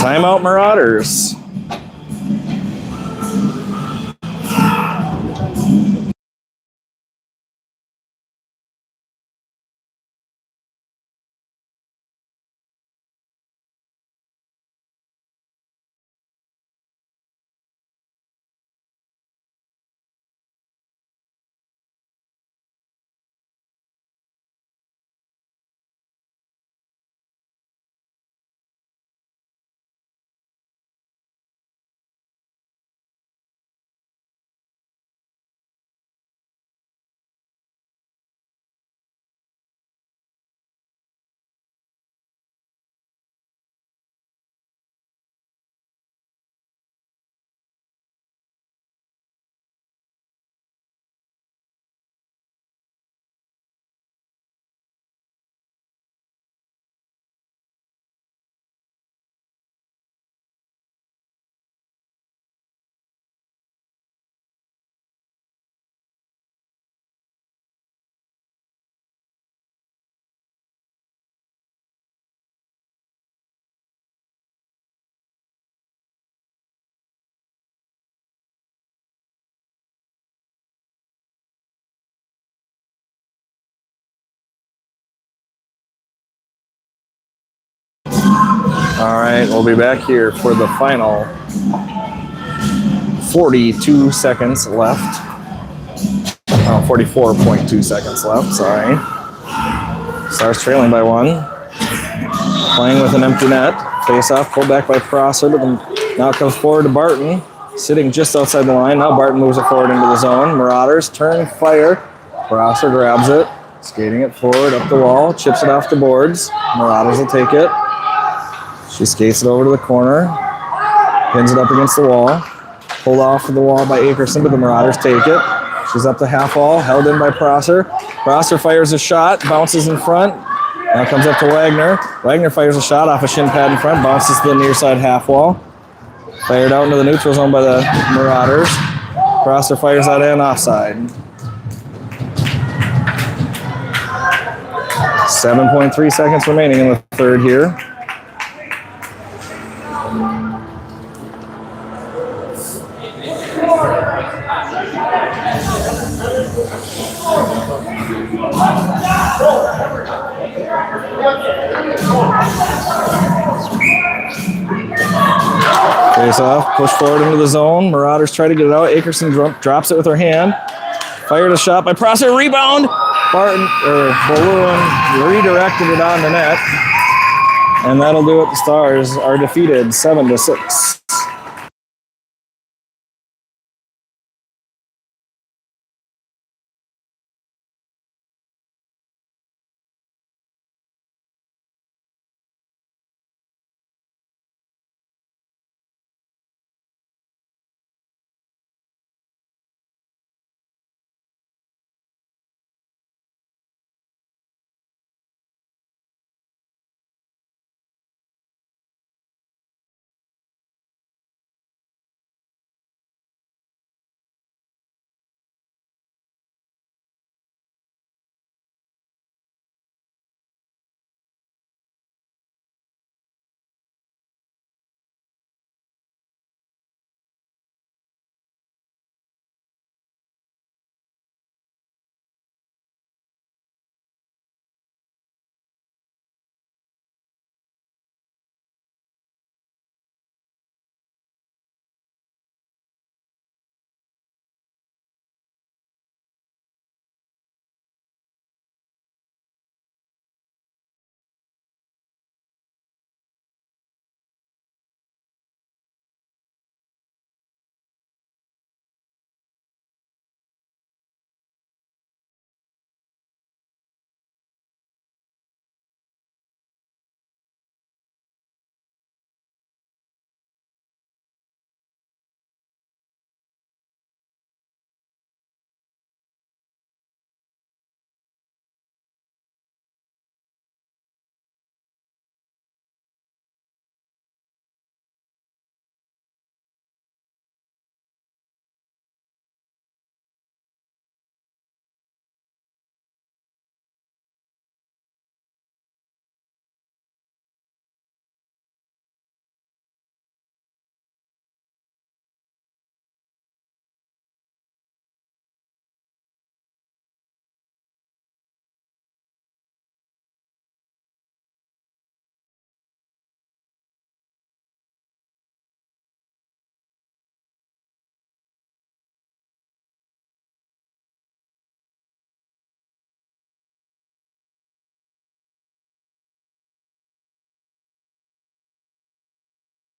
Timeout, Marauders. All right, we'll be back here for the final 42 seconds left. 44.2 seconds left, sorry. Stars trailing by 1. Playing with an empty net. Face off, pulled back by Prosser, but now it comes forward to Barton. Sitting just outside the line. Now Barton moves it forward into the zone. Marauders turn, fire. Prosser grabs it. Skating it forward, up the wall. Chips it off the boards. Marauders will take it. She skates it over to the corner. Pins it up against the wall. Pulled off of the wall by Akerson, but the Marauders take it. She's up the half wall, held in by Prosser. Prosser fires a shot, bounces in front. Now comes up to Wagner. Wagner fires a shot off a shin pad in front, bounces to the near side half wall. Fired out into the neutral zone by the Marauders. Prosser fires that in offside. 7.3 seconds remaining in the third here. Face off, push forward into the zone. Marauders try to get it out. Akerson drops it with her hand. Fired a shot by Prosser. Rebound. Balloon redirected it on the net. And that'll do it. The Stars are defeated 7-6.